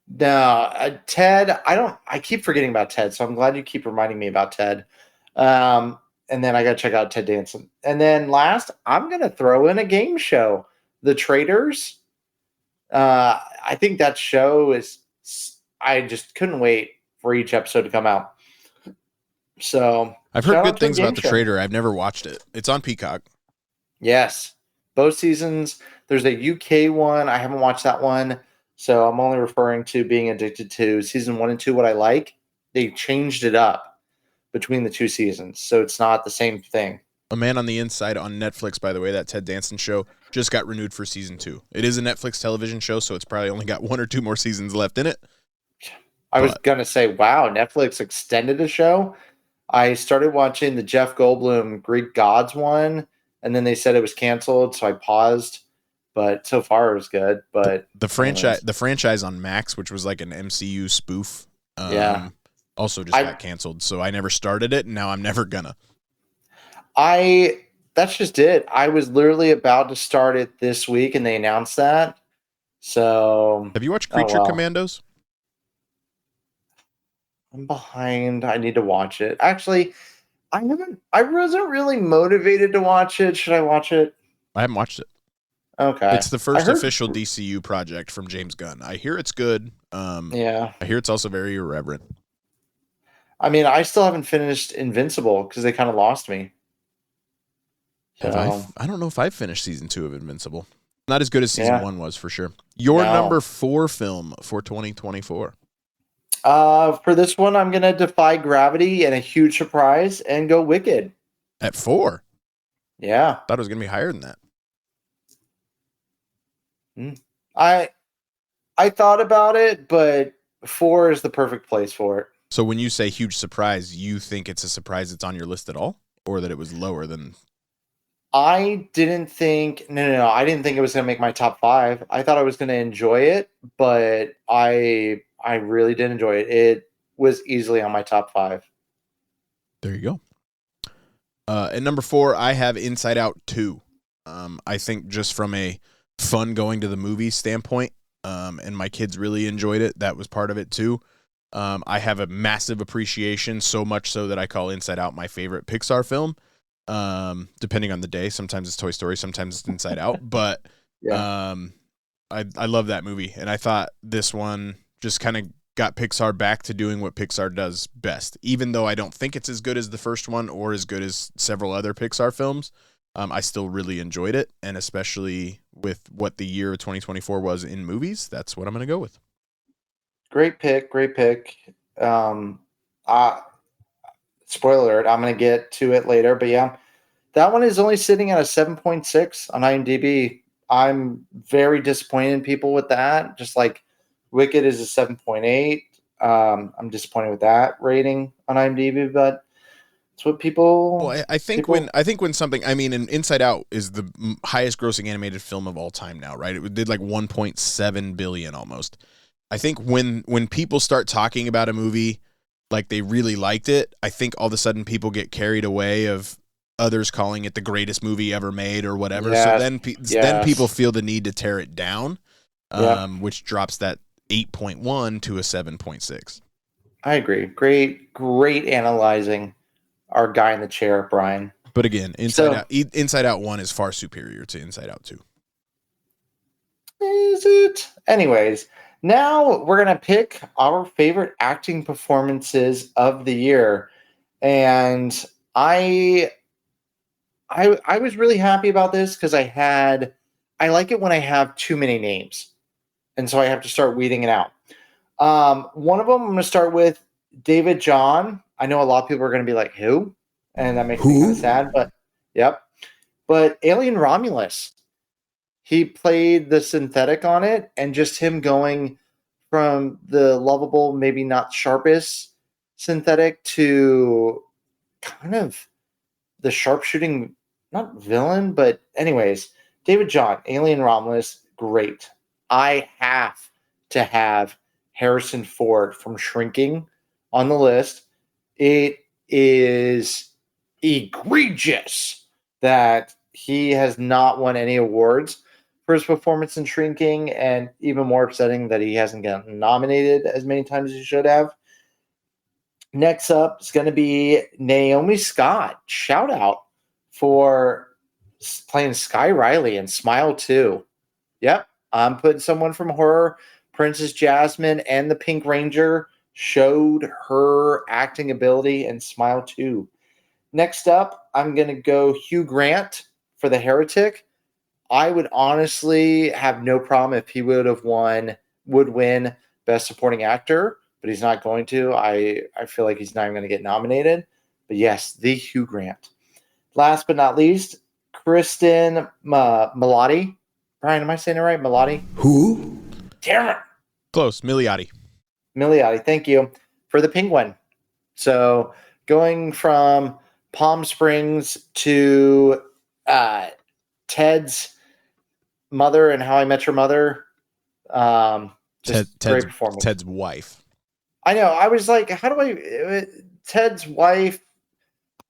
No, Ted, I keep forgetting about Ted, so I'm glad you keep reminding me about Ted. And then I got to check out Ted Danson. And then last, I'm going to throw in a game show, The Traitors. I think that show I just couldn't wait for each episode to come out. So I've heard good things about The Traitor. I've never watched it. It's on Peacock. Yes. Both seasons. There's a UK one. I haven't watched that one. So I'm only referring to being addicted to season 1 and 2. What I like, they changed it up between the 2 seasons. So it's not the same thing. A Man on the Inside on Netflix, by the way, that Ted Danson show just got renewed for season 2. It is a Netflix television show, so it's probably only got 1 or 2 more seasons left in it. I was going to say, wow, Netflix extended a show. I started watching the Jeff Goldblum Greek Gods one, and then they said it was canceled, so I paused. But so far it was good. But the franchise on Max, which was like an MCU spoof, also just got canceled. So I never started it, and now I'm never gonna. That's just it. I was literally about to start it this week, and they announced that. So have you watched Creature Commandos? I'm behind. I need to watch it. Actually, I wasn't really motivated to watch it. Should I watch it? I haven't watched it. Okay. It's the first official DCU project from James Gunn. I hear it's good. I hear it's also very irreverent. I mean, I still haven't finished Invincible because they kind of lost me. So. I don't know if I've finished season 2 of Invincible. Not as good as season 1 was, for sure. Your number 4 film for 2024. For this one, I'm going to defy gravity and a huge surprise and go Wicked. At 4? Yeah. Thought it was going to be higher than that. I thought about it, but 4 is the perfect place for it. So when you say huge surprise, you think it's a surprise it's on your list at all? Or that it was lower than... I didn't think... No. I didn't think it was going to make my top 5. I thought I was going to enjoy it, but I really did enjoy it. It was easily on my top 5. There you go. At number 4, I have Inside Out 2. I think just from a fun going to the movie standpoint, and my kids really enjoyed it. That was part of it too. I have a massive appreciation, so much so that I call Inside Out my favorite Pixar film. Depending on the day, sometimes it's Toy Story, sometimes it's Inside Out, but I love that movie, and I thought this one just kind of got Pixar back to doing what Pixar does best. Even though I don't think it's as good as the first one or as good as several other Pixar films, I still really enjoyed it, and especially with what the year of 2024 was in movies, that's what I'm going to go with. Great pick. Spoiler alert, I'm going to get to it later, but yeah, that one is only sitting at a 7.6 on IMDb. I'm very disappointed in people with that. Just like Wicked is a 7.8. I'm disappointed with that rating on IMDb, but it's what people. Well, I think when something, I mean, Inside Out is the highest grossing animated film of all time now, right? It did like 1.7 billion almost. I think when people start talking about a movie like they really liked it, I think all of a sudden people get carried away of others calling it the greatest movie ever made or whatever. Yes. So then people feel the need to tear it down, which drops that 8.1 to a 7.6. I agree. Great analyzing our guy in the chair, Bryan. But again, Inside Out 1 is far superior to Inside Out 2. Is it? Anyways, now we're going to pick our favorite acting performances of the year. And I was really happy about this because I like it when I have too many names. And so I have to start weeding it out. One of them I'm going to start with David John. I know a lot of people are going to be like, who? And that makes me kind of sad, but yep. But Alien Romulus, he played the synthetic on it, and just him going from the lovable, maybe not sharpest synthetic to kind of the sharpshooting, not villain, but anyways, David John, Alien Romulus, great. I have to have Harrison Ford from Shrinking on the list. It is egregious that he has not won any awards for his performance in Shrinking, and even more upsetting that he hasn't gotten nominated as many times as he should have. Next up is going to be Naomi Scott. Shout out for playing Sky Riley in Smile 2. Yep, I'm putting someone from horror. Princess Jasmine and the Pink Ranger showed her acting ability in Smile 2. Next up, I'm going to go Hugh Grant for The Heretic. I would honestly have no problem if he would win Best Supporting Actor, but he's not going to. I feel like he's not even going to get nominated. But yes, the Hugh Grant. last but not least, Kristen Milotti. Brian, am I saying it right? Milotti? Who? Damn it. Close. Milioti. Milioti, thank you, for the Penguin. So going from Palm Springs to Ted's mother and How I Met Your Mother. Just great performance. Ted's wife. I know. I was like, how do I Ted's wife?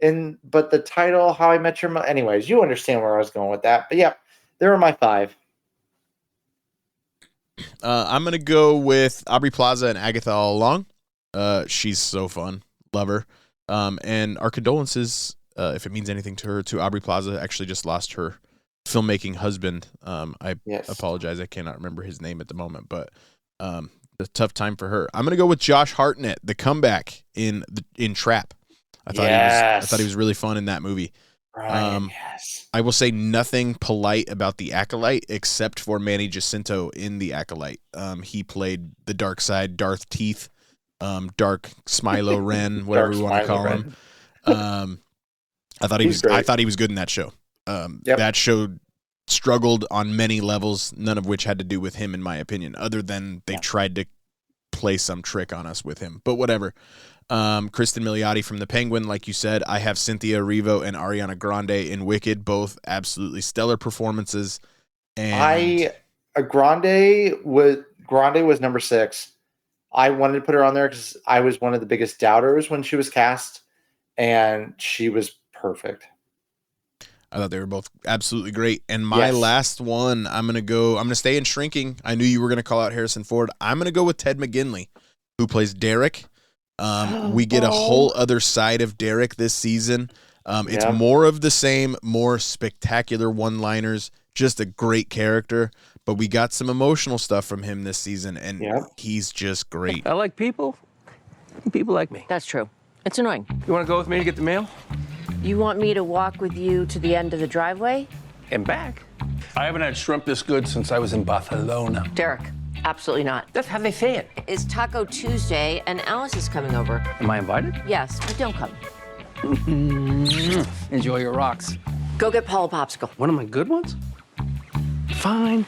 But the title, How I Met Your Mother. Anyways, you understand where I was going with that. But yeah, there were my 5. I'm gonna go with Aubrey Plaza and Agatha all along. She's so fun. Love her. And our condolences, if it means anything to her, to Aubrey Plaza. Actually just lost her filmmaking husband. I apologize. I cannot remember his name at the moment, but a tough time for her. I'm going to go with Josh Hartnett, the comeback in Trap. I thought he was really fun in that movie. Bryan, yes. I will say nothing polite about the Acolyte except for Manny Jacinto in the Acolyte. He played the dark side, Darth Teeth, Dark Smilo Ren, whatever we want to call him. I thought he was good in that show. That show struggled on many levels, none of which had to do with him, in my opinion, other than they tried to play some trick on us with him. But whatever. Kristen Milioti from The Penguin, like you said. I have Cynthia Erivo and Ariana Grande in Wicked, both absolutely stellar performances. And Grande was number 6. I wanted to put her on there because I was one of the biggest doubters when she was cast, and she was perfect. I thought they were both absolutely great. And my last one, I'm going to stay in Shrinking. I knew you were going to call out Harrison Ford. I'm going to go with Ted McGinley, who plays Derek. We get a whole other side of Derek this season. It's more of the same, more spectacular one-liners, just a great character. But we got some emotional stuff from him this season, and he's just great. I like people. People like me. That's true. It's annoying. You want to go with me to get the mail? You want me to walk with you to the end of the driveway? And back. I haven't had shrimp this good since I was in Barcelona. Derek, absolutely not. That's how they say it. It's Taco Tuesday, and Alice is coming over. Am I invited? Yes, but don't come. Enjoy your rocks. Go get Paul a popsicle. One of my good ones? Fine.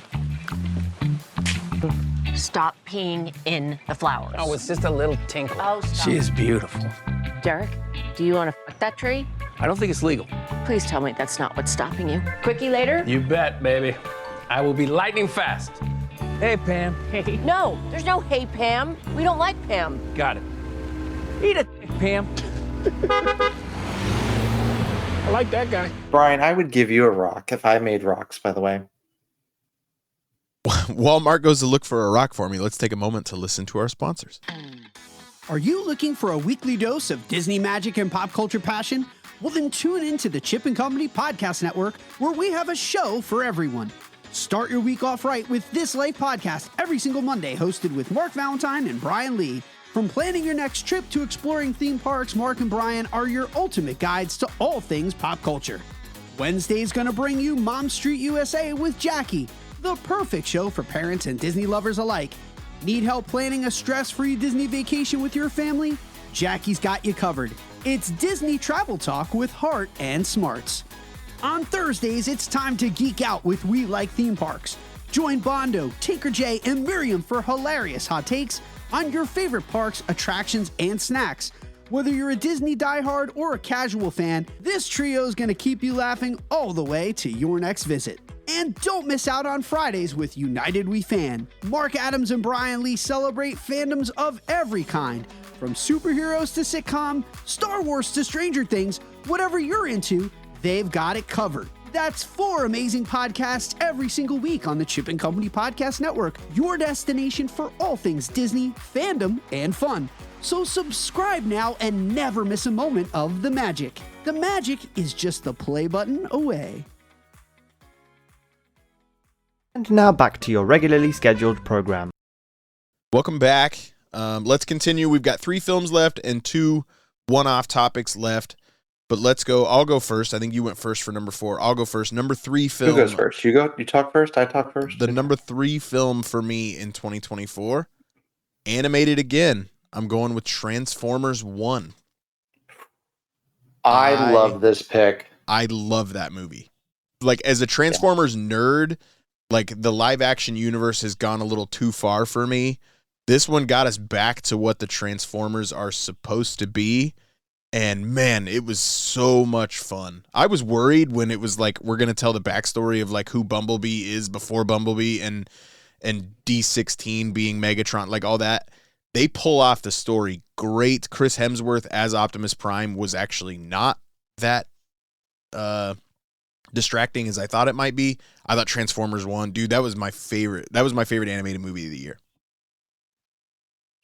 Stop peeing in the flowers. Oh, it's just a little tinkle. Oh, stop. She is beautiful. Derek, do you want to fuck that tree? I don't think it's legal. Please tell me that's not what's stopping you. Quickie later? You bet, baby. I will be lightning fast. Hey, Pam. Hey. No, there's no hey, Pam. We don't like Pam. Got it. Eat it, Pam. I like that guy. Brian, I would give you a rock if I made rocks, by the way. While Mark goes to look for a rock for me, let's take a moment to listen to our sponsors. Are you looking for a weekly dose of Disney magic and pop culture passion? Well, then tune in to the Chip and Company Podcast Network, where we have a show for everyone. Start your week off right with This Life Podcast every single Monday, hosted with Mark Valentine and Brian Lee. From planning your next trip to exploring theme parks, Mark and Brian are your ultimate guides to all things pop culture. Wednesday's gonna bring you Mom Street USA with Jackie, the perfect show for parents and Disney lovers alike. Need help planning a stress-free Disney vacation with your family? Jackie's got you covered. It's Disney Travel Talk with Heart and Smarts. On Thursdays, it's time to geek out with We Like Theme Parks. Join Bondo, Tinker J, and Miriam for hilarious hot takes on your favorite parks, attractions, and snacks. Whether you're a Disney diehard or a casual fan, this trio is going to keep you laughing all the way to your next visit. And don't miss out on Fridays with United We Fan. Mark Adams and Brian Lee celebrate fandoms of every kind. From superheroes to sitcom, Star Wars to Stranger Things, whatever you're into, they've got it covered. That's 4 amazing podcasts every single week on the Chip and Company Podcast Network, your destination for all things Disney, fandom, and fun. So subscribe now and never miss a moment of the magic. The magic is just the play button away. And now back to your regularly scheduled program. Welcome back. Let's continue. We've got 3 films left and 2 one-off topics left. But let's go. I'll go first. I think you went first for number 4. I'll go first. Number 3 film. Who goes first? You go. You talk first. I talk first. The number 3 film for me in 2024, animated again. I'm going with Transformers 1. I love this pick. I love that movie. Like, as a Transformers nerd, like, the live action universe has gone a little too far for me. This one got us back to what the Transformers are supposed to be. And man, it was so much fun. I was worried when it was like, we're going to tell the backstory of like who Bumblebee is before Bumblebee and D16 being Megatron, like all that. They pull off the story great. Chris Hemsworth as Optimus Prime was actually not that distracting as I thought it might be. I thought Transformers 1, dude, that was my favorite. That was my favorite animated movie of the year.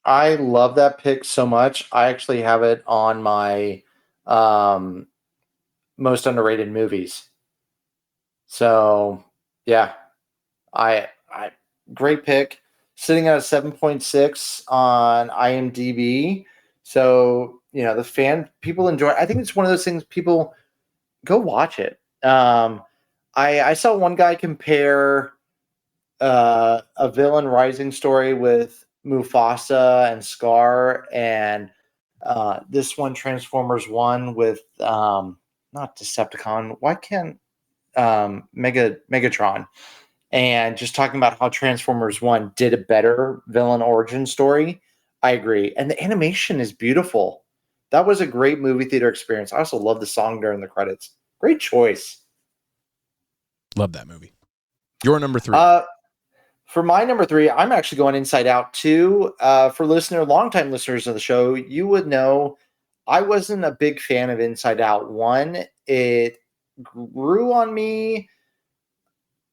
I love that pick so much. I actually have it on my most underrated movies. So, yeah, I great pick. Sitting at a 7.6 on IMDb. So, people enjoy it. I think it's one of those things people go watch it. I saw one guy compare a villain rising story with Mufasa and Scar, and this one Transformers 1 with not Decepticon. Why can't Megatron? And just talking about how Transformers 1 did a better villain origin story. I agree. And the animation is beautiful. That was a great movie theater experience. I also love the song during the credits. Great choice. Love that movie. Your number 3. For my number 3, I'm actually going Inside Out 2. For longtime listeners of the show, you would know I wasn't a big fan of Inside Out 1. It grew on me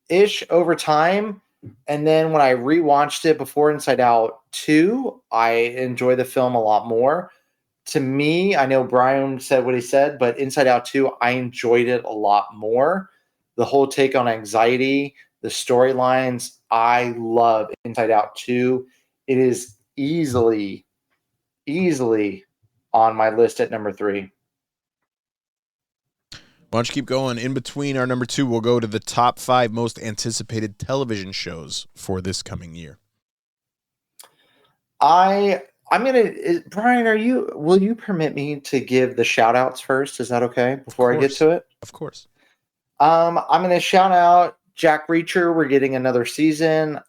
ish over time. And then when I rewatched it before Inside Out 2, I enjoy the film a lot more. To me, I know Bryan said what he said, but Inside Out 2, I enjoyed it a lot more. The whole take on anxiety, the storylines, I love Inside Out 2. It is easily on my list at number 3. Why don't you keep going? In between our number 2, we'll go to the top 5 most anticipated television shows for this coming year. I'm gonna Bryan, will you permit me to give the shout outs first? Is that okay? Before I get to it? Of course. I'm gonna shout out Jack Reacher. We're getting another season.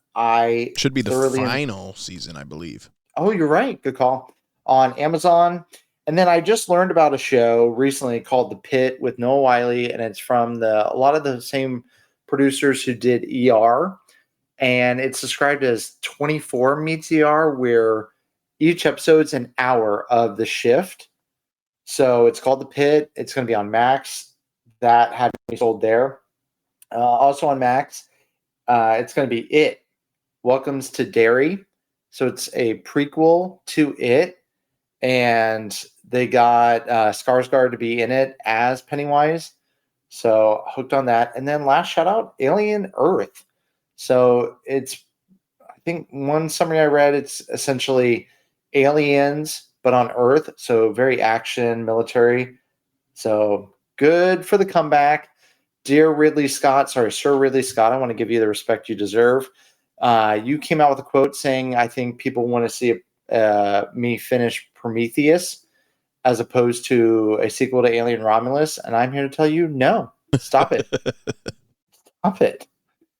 Should be the final season, I believe. Oh, you're right. Good call. On Amazon. And then I just learned about a show recently called The Pit with Noah Wiley, and it's from a lot of the same producers who did ER. And it's described as 24 meets ER, where each episode's an hour of the shift. So it's called The Pit. It's going to be on Max. That had to be sold there. Also on Max, it's going to be It Welcomes to Derry. So it's a prequel to It. And they got Skarsgård to be in it as Pennywise. So hooked on that. And then last shout out, Alien Earth. So it's, I think one summary I read, it's essentially aliens, but on Earth. So very action, military. So good for the comeback. Sir Ridley Scott, I want to give you the respect you deserve. You came out with a quote saying, I think people want to see me finish Prometheus as opposed to a sequel to Alien Romulus. And I'm here to tell you, no, stop it. Stop it.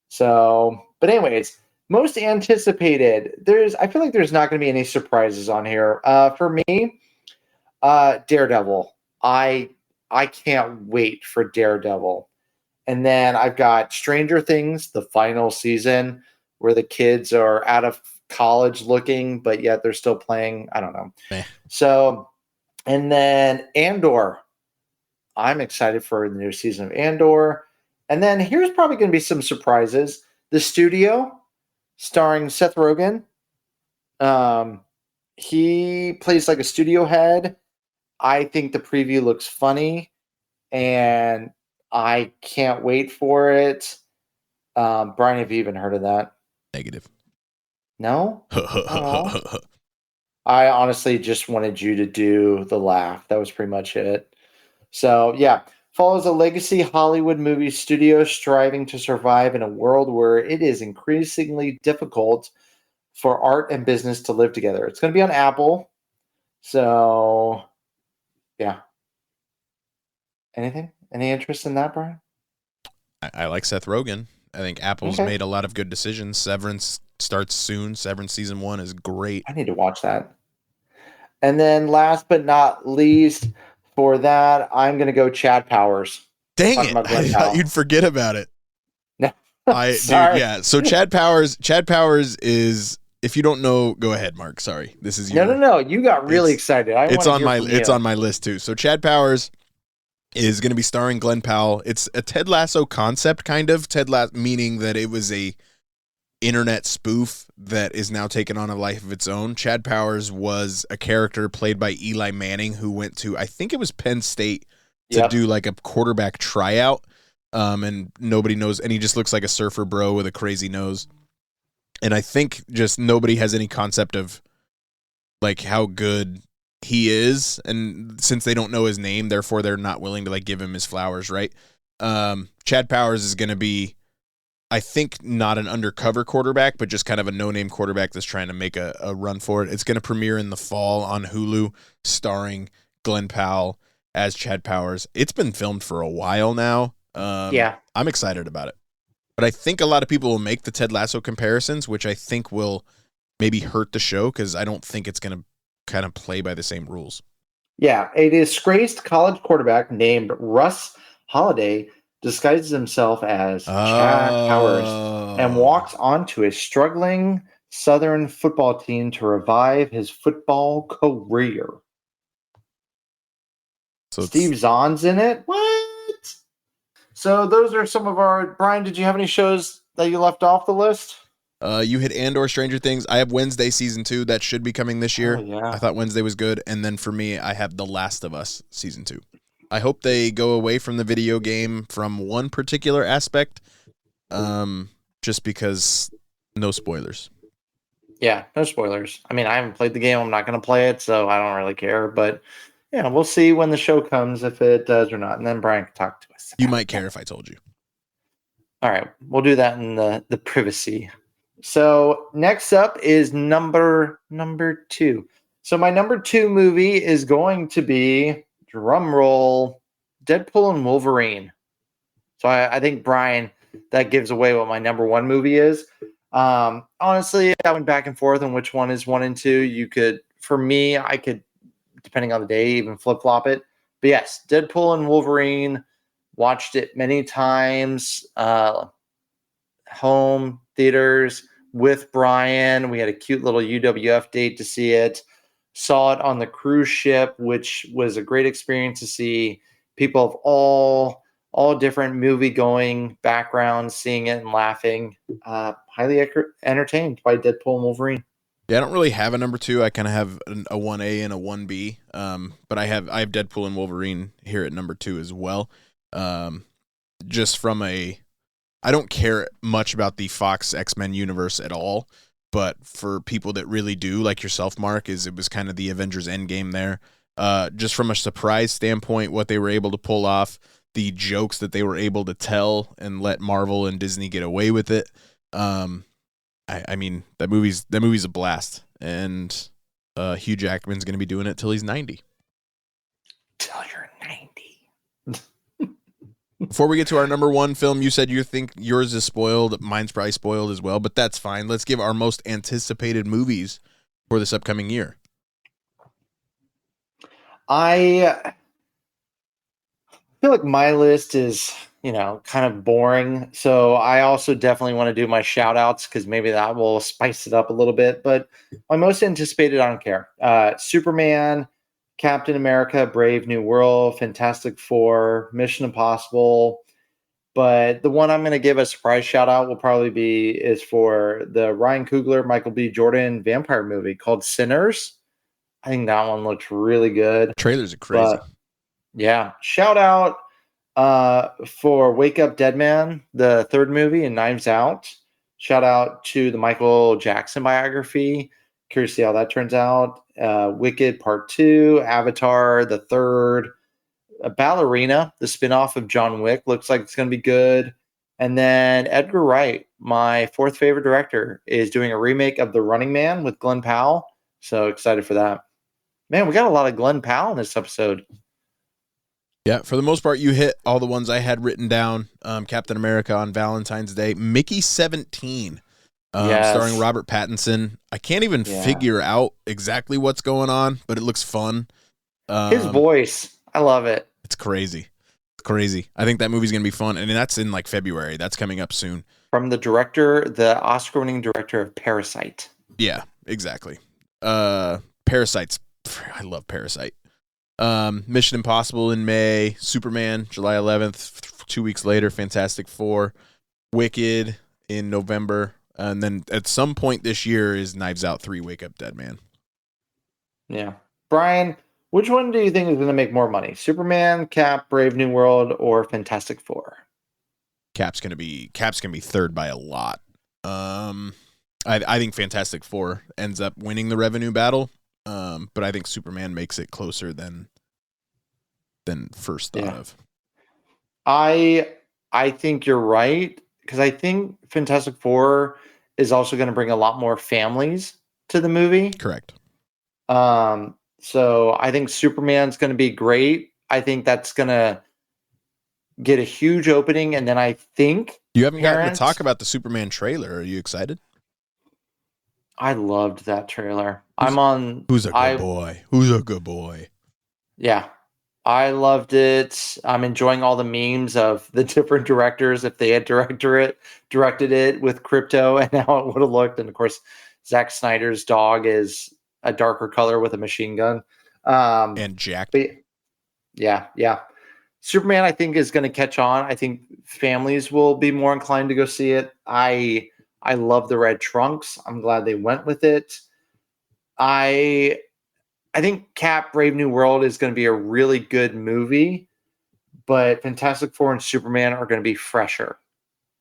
So, but anyways, most anticipated. I feel like there's not going to be any surprises on here. For me, Daredevil. I can't wait for Daredevil. And then I've got Stranger Things, the final season, where the kids are out of college looking, but yet they're still playing. I don't know. So, and then Andor. I'm excited for the new season of Andor. And then here's probably going to be some surprises. The Studio, starring Seth Rogen. He plays like a studio head. I think the preview looks funny, and I can't wait for it. Bryan, have you even heard of that? Negative. No? I honestly just wanted you to do the laugh. That was pretty much it. So, yeah. Follows a legacy Hollywood movie studio striving to survive in a world where it is increasingly difficult for art and business to live together. It's going to be on Apple. So, yeah. Anything? Any interest in that, Brian? I like Seth Rogen. I think Apple's Okay. made a lot of good decisions. Severance starts soon. Severance season 1 is great. I need to watch that. And then last but not least, for that, I'm going to go Chad Powers. Dang Talking it. about Glenn I thought Powell. you'd forget about it. No. Dude, Sorry. yeah. So Chad Powers is, if you don't know, go ahead, Mark. Sorry. This is your No. You got really excited. It's on my list too. So Chad Powers is going to be starring Glenn Powell. It's a Ted Lasso concept, kind of. Meaning that it was a internet spoof that is now taken on a life of its own. Chad Powers was a character played by Eli Manning who went to, I think it was Penn State, to do like a quarterback tryout. And nobody knows, and he just looks like a surfer bro with a crazy nose. And I think just nobody has any concept of like how good he is, and since they don't know his name, therefore they're not willing to like give him his flowers, right? Chad Powers is going to be, I think, not an undercover quarterback, but just kind of a no-name quarterback that's trying to make a run for it. It's going to premiere in the fall on Hulu, starring Glenn Powell as Chad Powers. It's been filmed for a while now. Yeah. I'm excited about it. But I think a lot of people will make the Ted Lasso comparisons, which I think will maybe hurt the show because I don't think it's going to kind of play by the same rules. Yeah, a disgraced college quarterback named Russ Holiday disguises himself as Chad Powers and walks onto a struggling Southern football team to revive his football career. So Steve Zahn's in it? What? So those are some of our... Brian, did you have any shows that you left off the list? You hit Andor, Stranger Things. I have Wednesday season 2 that should be coming this year. Oh, yeah. I thought Wednesday was good, and then for me, I have The Last of Us season 2. I hope they go away from the video game from one particular aspect, just because no spoilers. Yeah, no spoilers. I mean, I haven't played the game. I'm not going to play it, so I don't really care. But yeah, we'll see when the show comes if it does or not, and then Brian can talk to us. You might care if I told you. All right, we'll do that in the privacy. So next up is number 2. So my number 2 movie is going to be, drum roll, Deadpool and Wolverine. So I think, Brian, that gives away what my number 1 movie is. Honestly, I went back and forth on which one is 1 and 2. You could, for me, I could, depending on the day, even flip-flop it. But yes, Deadpool and Wolverine, watched it many times, home, theaters, with Bryan. We had a cute little UWF date to see it. Saw it on the cruise ship, which was a great experience to see people of all different movie-going backgrounds seeing it and laughing. Highly entertained by Deadpool and Wolverine. Yeah, I don't really have a number 2. I kind of have a 1A and a 1B. But I have Deadpool and Wolverine here at number 2 as well. Just from I don't care much about the Fox X-Men universe at all, but for people that really do, like yourself, Mark, it was kind of the Avengers Endgame there. Just from a surprise standpoint, what they were able to pull off, the jokes that they were able to tell and let Marvel and Disney get away with it. I mean, that movie's a blast, and Hugh Jackman's going to be doing it till he's 90. Till you're 90. Before we get to our number 1 film, you said you think yours is spoiled. Mine's probably spoiled as well, but that's fine. Let's give our most anticipated movies for this upcoming year. I feel like my list is, kind of boring. So I also definitely want to do my shout outs because maybe that will spice it up a little bit. But my most anticipated, I don't care. Superman, Captain America, Brave New World, Fantastic Four, Mission Impossible. But the one I'm going to give a surprise shout out will probably is for the Ryan Coogler, Michael B. Jordan vampire movie called Sinners. I think that one looks really good. Trailers are crazy. Yeah. Shout out for Wake Up Dead Man, the 3rd movie, and Knives Out. Shout out to the Michael Jackson biography. Curious to see how that turns out. Wicked Part 2, Avatar, the 3rd, Ballerina, the spinoff of John Wick, looks like it's going to be good. And then Edgar Wright, my 4th favorite director, is doing a remake of The Running Man with Glenn Powell. So excited for that. Man, we got a lot of Glenn Powell in this episode. Yeah, for the most part, you hit all the ones I had written down. Captain America on Valentine's Day. Mickey 17, starring Robert Pattinson. I can't even figure out exactly what's going on, but it looks fun. His voice, I love it. It's crazy. It's crazy. I think that movie's going to be fun, and that's in like February. That's coming up soon. From the director, the Oscar-winning director of Parasite. Yeah, exactly. Parasite's, I love Parasite. Mission Impossible in May, Superman July 11th, 2 weeks later, Fantastic Four, Wicked in November, and then at some point this year is Knives Out 3, Wake Up Dead Man. Yeah. Brian, which one do you think is going to make more money? Superman, Cap, Brave New World, or Fantastic Four? Cap's gonna be third by a lot. I think Fantastic Four ends up winning the revenue battle. But I think Superman makes it closer than first thought of. I think you're right, because I think Fantastic Four is also going to bring a lot more families to the movie. Correct. So I think Superman's going to be great. I think that's going to get a huge opening, and then I think you haven't gotten to talk about the Superman trailer. Are you excited? I loved that trailer. Who's a good boy? Who's a good boy? Yeah, I loved it. I'm enjoying all the memes of the different directors. If they had directed it with crypto and how it would have looked. And of course, Zack Snyder's dog is a darker color with a machine gun. And Jack. Yeah. Superman, I think, is going to catch on. I think families will be more inclined to go see it. I love the red trunks. I'm glad they went with it. I think Cap Brave New World is going to be a really good movie, but Fantastic Four and Superman are going to be fresher.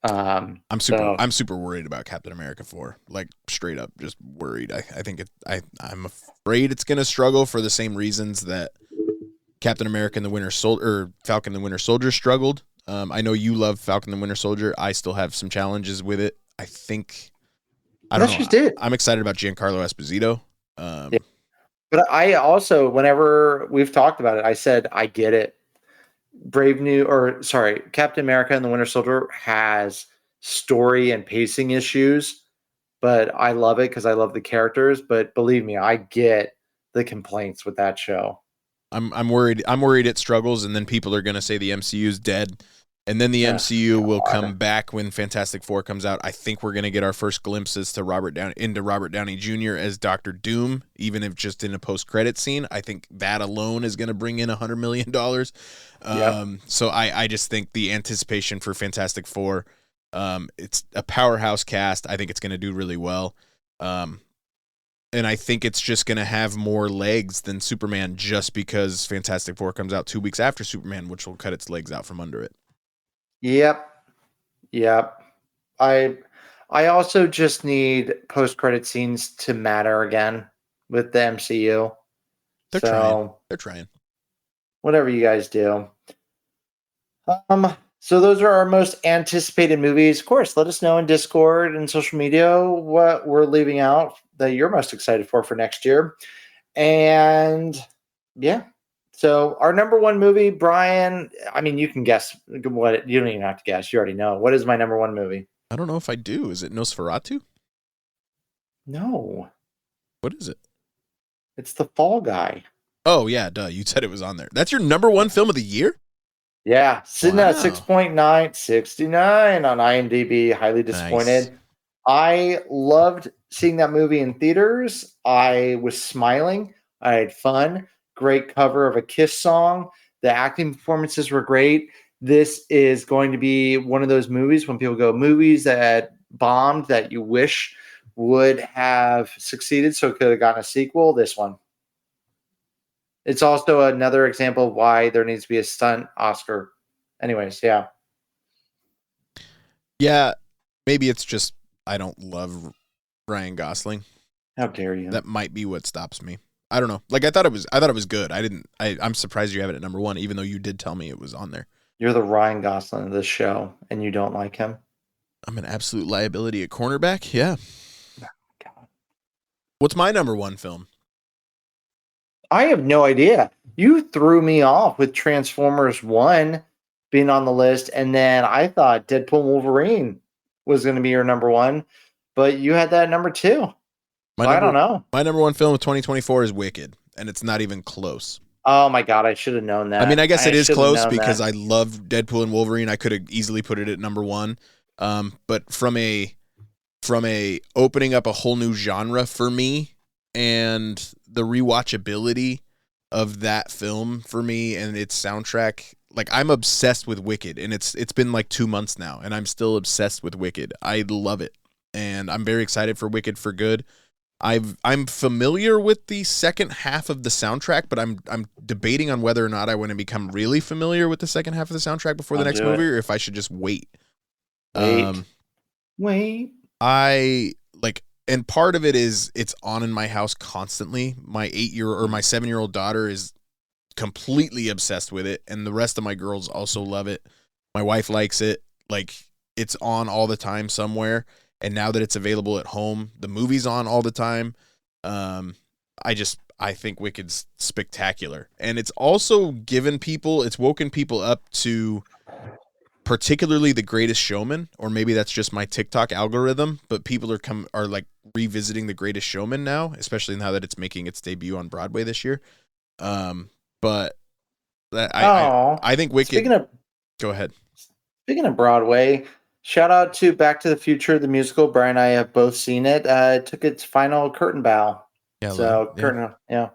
I'm super worried about Captain America 4. Like, straight up just worried. I'm afraid it's going to struggle for the same reasons that Captain America and the Winter Soldier, or Falcon and the Winter Soldier struggled. I know you love Falcon and the Winter Soldier. I still have some challenges with it. I don't know. I'm excited about Giancarlo Esposito. But I also, whenever we've talked about it, I said, I get it. Captain America and the Winter Soldier has story and pacing issues, but I love it because I love the characters. But believe me, I get the complaints with that show. I'm worried it struggles, and then people are going to say the MCU is dead. And then the MCU will come back when Fantastic Four comes out. I think we're going to get our first glimpses to Robert Downey Jr. as Dr. Doom, even if just in a post-credit scene. I think that alone is going to bring in $100 million. So I just think the anticipation for Fantastic Four, it's a powerhouse cast. I think it's going to do really well. And I think it's just going to have more legs than Superman just because Fantastic Four comes out 2 weeks after Superman, which will cut its legs out from under it. Yep. I also just need post-credit scenes to matter again with the MCU. They're trying. Whatever you guys do. So those are our most anticipated movies. Of course, let us know in Discord and social media what we're leaving out that you're most excited for next year. And yeah. So our number one movie, Brian, I mean, you can guess what. You don't even have to guess. You already know. What is my number one movie? I don't know if I do. Is it Nosferatu? No. What is it? It's The Fall Guy. Oh, yeah, duh. You said it was on there. That's your number one film of the year? Yeah. Sitting at 6.9, 69 on IMDb. Highly disappointed. Nice. I loved seeing that movie in theaters. I was smiling. I had fun. Great cover of a Kiss song. The acting performances were great. This is going to be one of those movies when people go, movies that bombed that you wish would have succeeded so it could have gotten a sequel. This one. It's also another example of why there needs to be a stunt Oscar. Anyways, yeah. Yeah, maybe it's just I don't love Ryan Gosling. How dare you? That might be what stops me. I don't know. Like I thought it was good. I'm surprised you have it at number one, even though you did tell me it was on there. You're the Ryan Gosling of this show, and you don't like him. I'm an absolute liability at cornerback. Yeah. Oh, God. What's my number one film? I have no idea. You threw me off with Transformers 1 being on the list, and then I thought Deadpool and Wolverine was going to be your number one, but you had that at number 2. I don't know. My number one film of 2024 is Wicked, and it's not even close. Oh my God, I should have known that. I mean, I guess it is should have close known because that. I love Deadpool and Wolverine. I could have easily put it at number 1. But from a opening up a whole new genre for me and the rewatchability of that film for me and its soundtrack, like I'm obsessed with Wicked, and it's been like 2 months now, and I'm still obsessed with Wicked. I love it, and I'm very excited for Wicked for Good. I'm familiar with the second half of the soundtrack, but I'm debating on whether or not I want to become really familiar with the second half of the soundtrack before the next movie, or if I should just wait. Wait. I like, and part of it is it's on in my house constantly. My 7-year-old daughter is completely obsessed with it, and the rest of my girls also love it. My wife likes it. Like, it's on all the time somewhere. And now that it's available at home, the movie's on all the time. I think Wicked's spectacular. And it's also it's woken people up to particularly The Greatest Showman, or maybe that's just my TikTok algorithm, but people are like revisiting The Greatest Showman now, especially now that it's making its debut on Broadway this year. But I think Wicked. Go ahead. Speaking of Broadway, shout out to Back to the Future, the musical. Brian and I have both seen it. It took its final curtain bow. Yeah.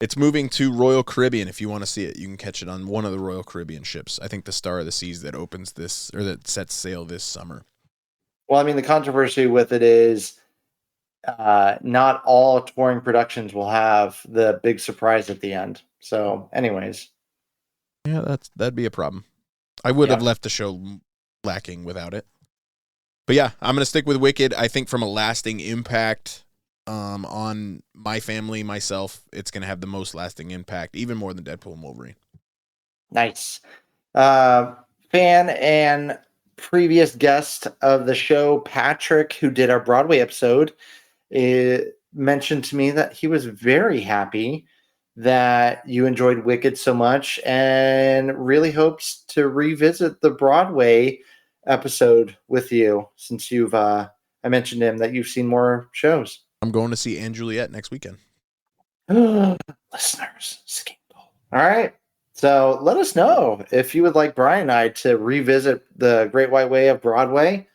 It's moving to Royal Caribbean. If you want to see it, you can catch it on one of the Royal Caribbean ships. I think the Star of the Seas that opens that sets sail this summer. Well, I mean, the controversy with it is not all touring productions will have the big surprise at the end. So, anyways. Yeah, that'd be a problem. I would have left the show lacking without it. But yeah, I'm going to stick with Wicked. I think from a lasting impact on my family, myself, it's going to have the most lasting impact, even more than Deadpool and Wolverine. Nice. Fan and previous guest of the show, Patrick, who did our Broadway episode, mentioned to me that he was very happy that you enjoyed Wicked so much and really hopes to revisit the Broadway episode with you since I mentioned him that you've seen more shows. I'm going to see Anne Juliet next weekend. Listeners, scandal. All right. So let us know if you would like Brian and I to revisit the Great White Way of Broadway.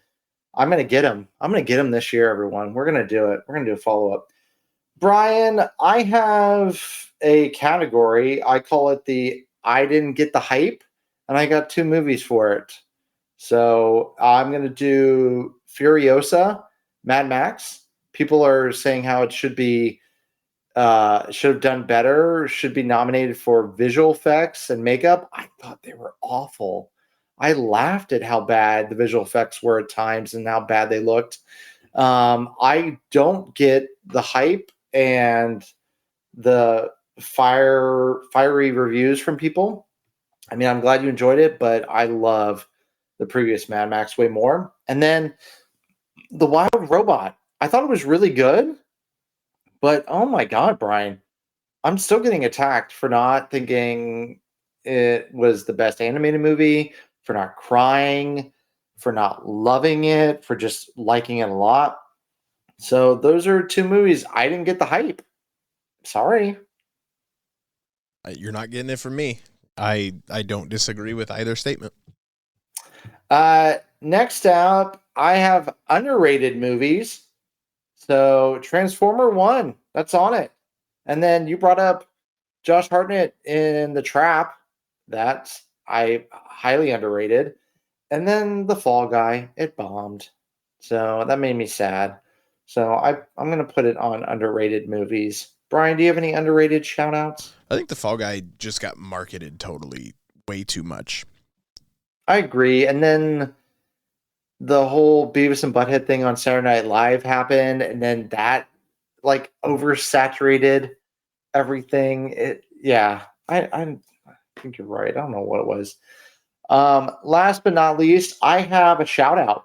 I'm going to get him. I'm going to get him this year, everyone. We're going to do it. We're going to do a follow-up. Brian, I have a category. I call it the I didn't get the hype, and I got 2 movies for it. So I'm going to do Furiosa, Mad Max. People are saying how it should have done better, should be nominated for visual effects and makeup. I thought they were awful. I laughed at how bad the visual effects were at times and how bad they looked. I don't get the hype and the fiery reviews from people. I mean, I'm glad you enjoyed it, but I love the previous Mad Max way more. And then The Wild Robot. I thought it was really good, but oh my God, Brian, I'm still getting attacked for not thinking it was the best animated movie, for not crying, for not loving it, for just liking it a lot. So those are 2 movies. I didn't get the hype. Sorry. You're not getting it from me. I don't disagree with either statement. Next up, I have underrated movies. So Transformer 1, that's on it. And then you brought up Josh Hartnett in The Trap. That's highly underrated. And then The Fall Guy, it bombed. So that made me sad. So I'm going to put it on underrated movies. Brian, do you have any underrated shout outs? I think The Fall Guy just got marketed totally way too much. I agree. And then the whole Beavis and Butthead thing on Saturday Night Live happened, and then that like oversaturated everything. I think you're right. I don't know what it was. Last but not least, I have a shout out.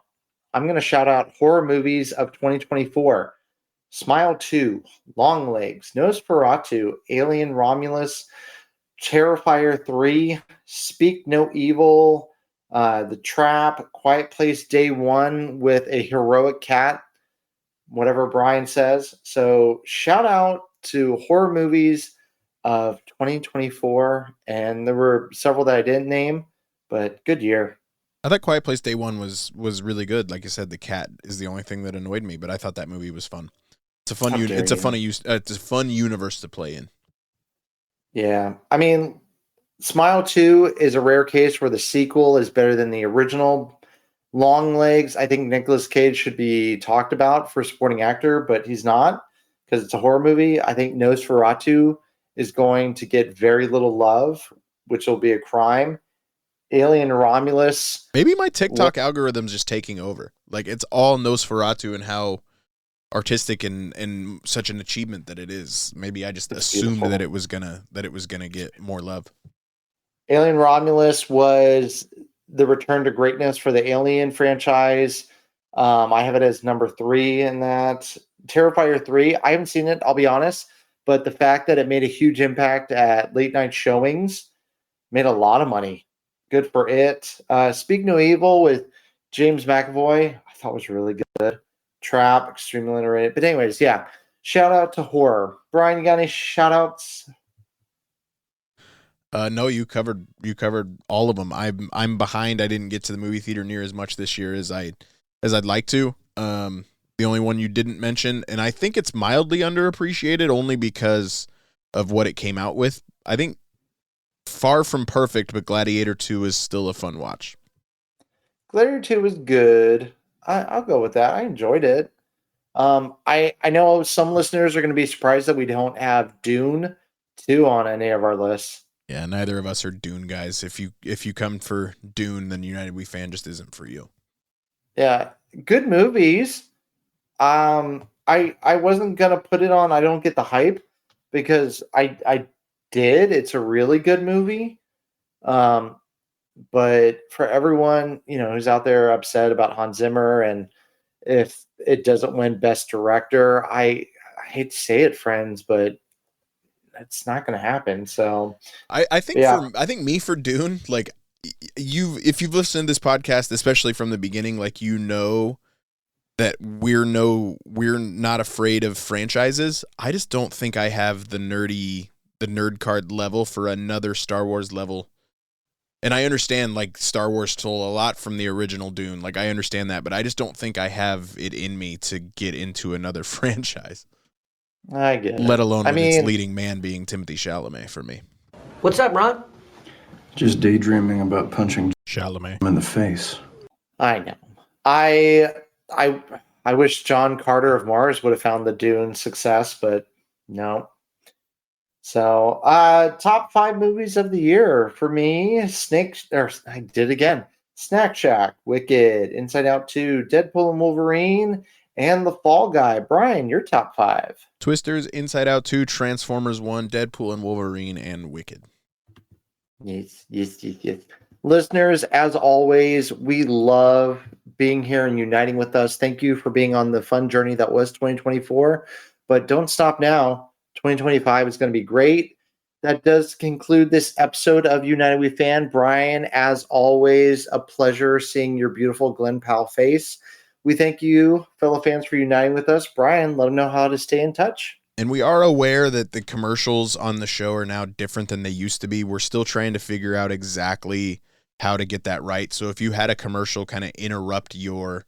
I'm going to shout out horror movies of 2024. Smile 2, Long Legs, Nosferatu, Alien Romulus, Terrifier 3, Speak No Evil, The Trap, Quiet Place Day 1 with a heroic cat, whatever Bryan says. So shout out to horror movies of 2024, and there were several that I didn't name, but good year. I thought Quiet Place Day 1 was really good. Like I said, the cat is the only thing that annoyed me, but I thought that movie was fun. It's a fun it's a fun universe to play in. Yeah. I mean, Smile 2 is a rare case where the sequel is better than the original. Long Legs, I think Nicolas Cage should be talked about for supporting actor, but he's not because it's a horror movie. I think Nosferatu is going to get very little love, which will be a crime. Alien Romulus. Maybe my TikTok algorithm's just taking over. Like it's all Nosferatu and how artistic and such an achievement that it is. Maybe I just assumed that it was gonna get more love. Alien Romulus was the return to greatness for the Alien franchise. I have it as number 3 in that. Terrifier 3, I haven't seen it, I'll be honest, but the fact that it made a huge impact at late night showings, made a lot of money. Good for it. Speak No Evil with James McAvoy, I thought was really good. Trap, extremely underrated. But anyways, yeah, shout out to horror. Bryan, you got any shout outs? No, you covered all of them. I'm behind. I didn't get to the movie theater near as much this year as I'd like to. The only one you didn't mention, and I think it's mildly underappreciated only because of what it came out with. I think far from perfect, but Gladiator 2 is still a fun watch. Gladiator 2 was good. I'll go with that. I enjoyed it. I know some listeners are going to be surprised that we don't have Dune 2 on any of our lists. Yeah, neither of us are Dune guys. If you come for Dune, then United We Fan just isn't for you. Yeah, good movies. I wasn't gonna put it on. I don't get the hype because I did. It's a really good movie. But for everyone who's out there upset about Hans Zimmer and if it doesn't win Best Director, I hate to say it, friends, but it's not going to happen. So I think I think me for Dune, like if you've listened to this podcast, especially from the beginning, like that we're not afraid of franchises. I just don't think I have the nerd card level for another Star Wars level. And I understand like Star Wars stole a lot from the original Dune. Like I understand that, but I just don't think I have it in me to get into another franchise. I get it. Let alone its leading man being Timothée Chalamet for me. What's up, Ron? Just daydreaming about punching Chalamet in the face. I know. I wish John Carter of Mars would have found the Dune success, but no. So, top 5 movies of the year for me: Snack Shack, Wicked, Inside Out 2, Deadpool and Wolverine, and The Fall Guy. Bryan, your top 5. Twisters, Inside Out 2, Transformers 1, Deadpool and Wolverine, and Wicked. Yes. Listeners, as always, we love being here and uniting with us. Thank you for being on the fun journey that was 2024. But don't stop now. 2025 is going to be great. That does conclude this episode of United We Fan. Bryan, as always, a pleasure seeing your beautiful Glen Powell face. We thank you, fellow fans, for uniting with us. Bryan, let them know how to stay in touch. And we are aware that the commercials on the show are now different than they used to be. We're still trying to figure out exactly how to get that right. So if you had a commercial kind of interrupt your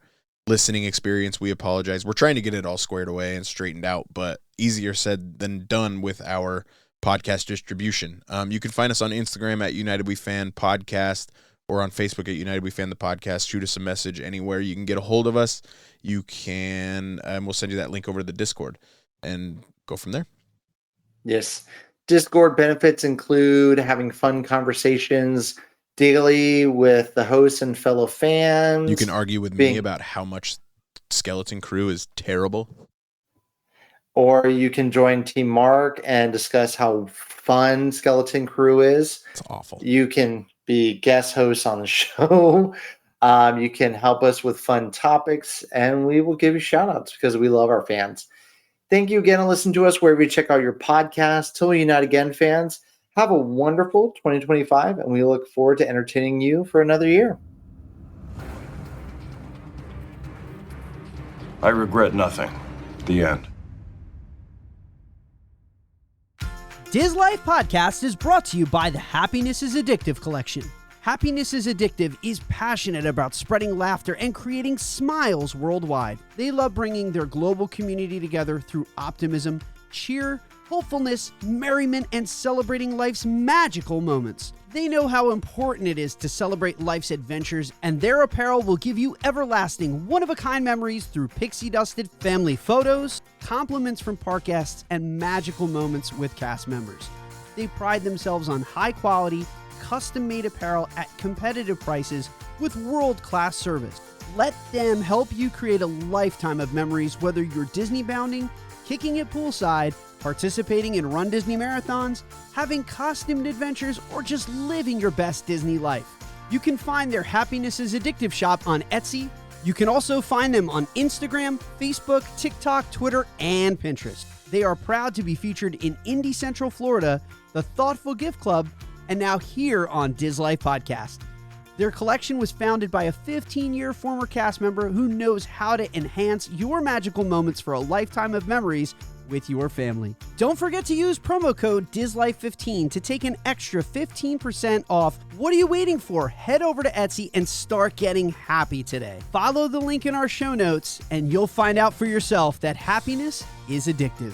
listening experience, we apologize. We're trying to get it all squared away and straightened out, but easier said than done with our podcast distribution. You can find us on Instagram at United We Fan Podcast or on Facebook at United We Fan the Podcast. Shoot us a message anywhere you can get a hold of us. You can, and we'll send you that link over to the Discord and go from there. Yes. Discord benefits include having fun conversations daily with the hosts and fellow fans. You can argue with me about how much Skeleton Crew is terrible. Or you can join Team Mark and discuss how fun Skeleton Crew is. It's awful. You can be guest hosts on the show. You can help us with fun topics, and we will give you shout outs because we love our fans. Thank you again and listen to us wherever you check out your podcast. Till we unite again, fans, have a wonderful 2025, and we look forward to entertaining you for another year. I regret nothing. The end. Diz Life Podcast is brought to you by the Happiness is Addictive collection. Happiness is Addictive is passionate about spreading laughter and creating smiles worldwide. They love bringing their global community together through optimism, cheer, hopefulness, merriment, and celebrating life's magical moments. They know how important it is to celebrate life's adventures, and their apparel will give you everlasting, one-of-a-kind memories through pixie-dusted family photos, compliments from park guests, and magical moments with cast members. They pride themselves on high-quality, custom-made apparel at competitive prices with world-class service. Let them help you create a lifetime of memories, whether you're Disney bounding, kicking it poolside, participating in Run Disney marathons, having costumed adventures, or just living your best Disney life. You can find their Happiness is Addictive shop on Etsy. You can also find them on Instagram, Facebook, TikTok, Twitter, and Pinterest. They are proud to be featured in Indy Central Florida, the Thoughtful Gift Club, and now here on Diz Life Podcast. Their collection was founded by a 15-year former cast member who knows how to enhance your magical moments for a lifetime of memories with your family. Don't forget to use promo code DizLife15 to take an extra 15% off. What are you waiting for? Head over to Etsy and start getting happy today. Follow the link in our show notes and you'll find out for yourself that happiness is addictive.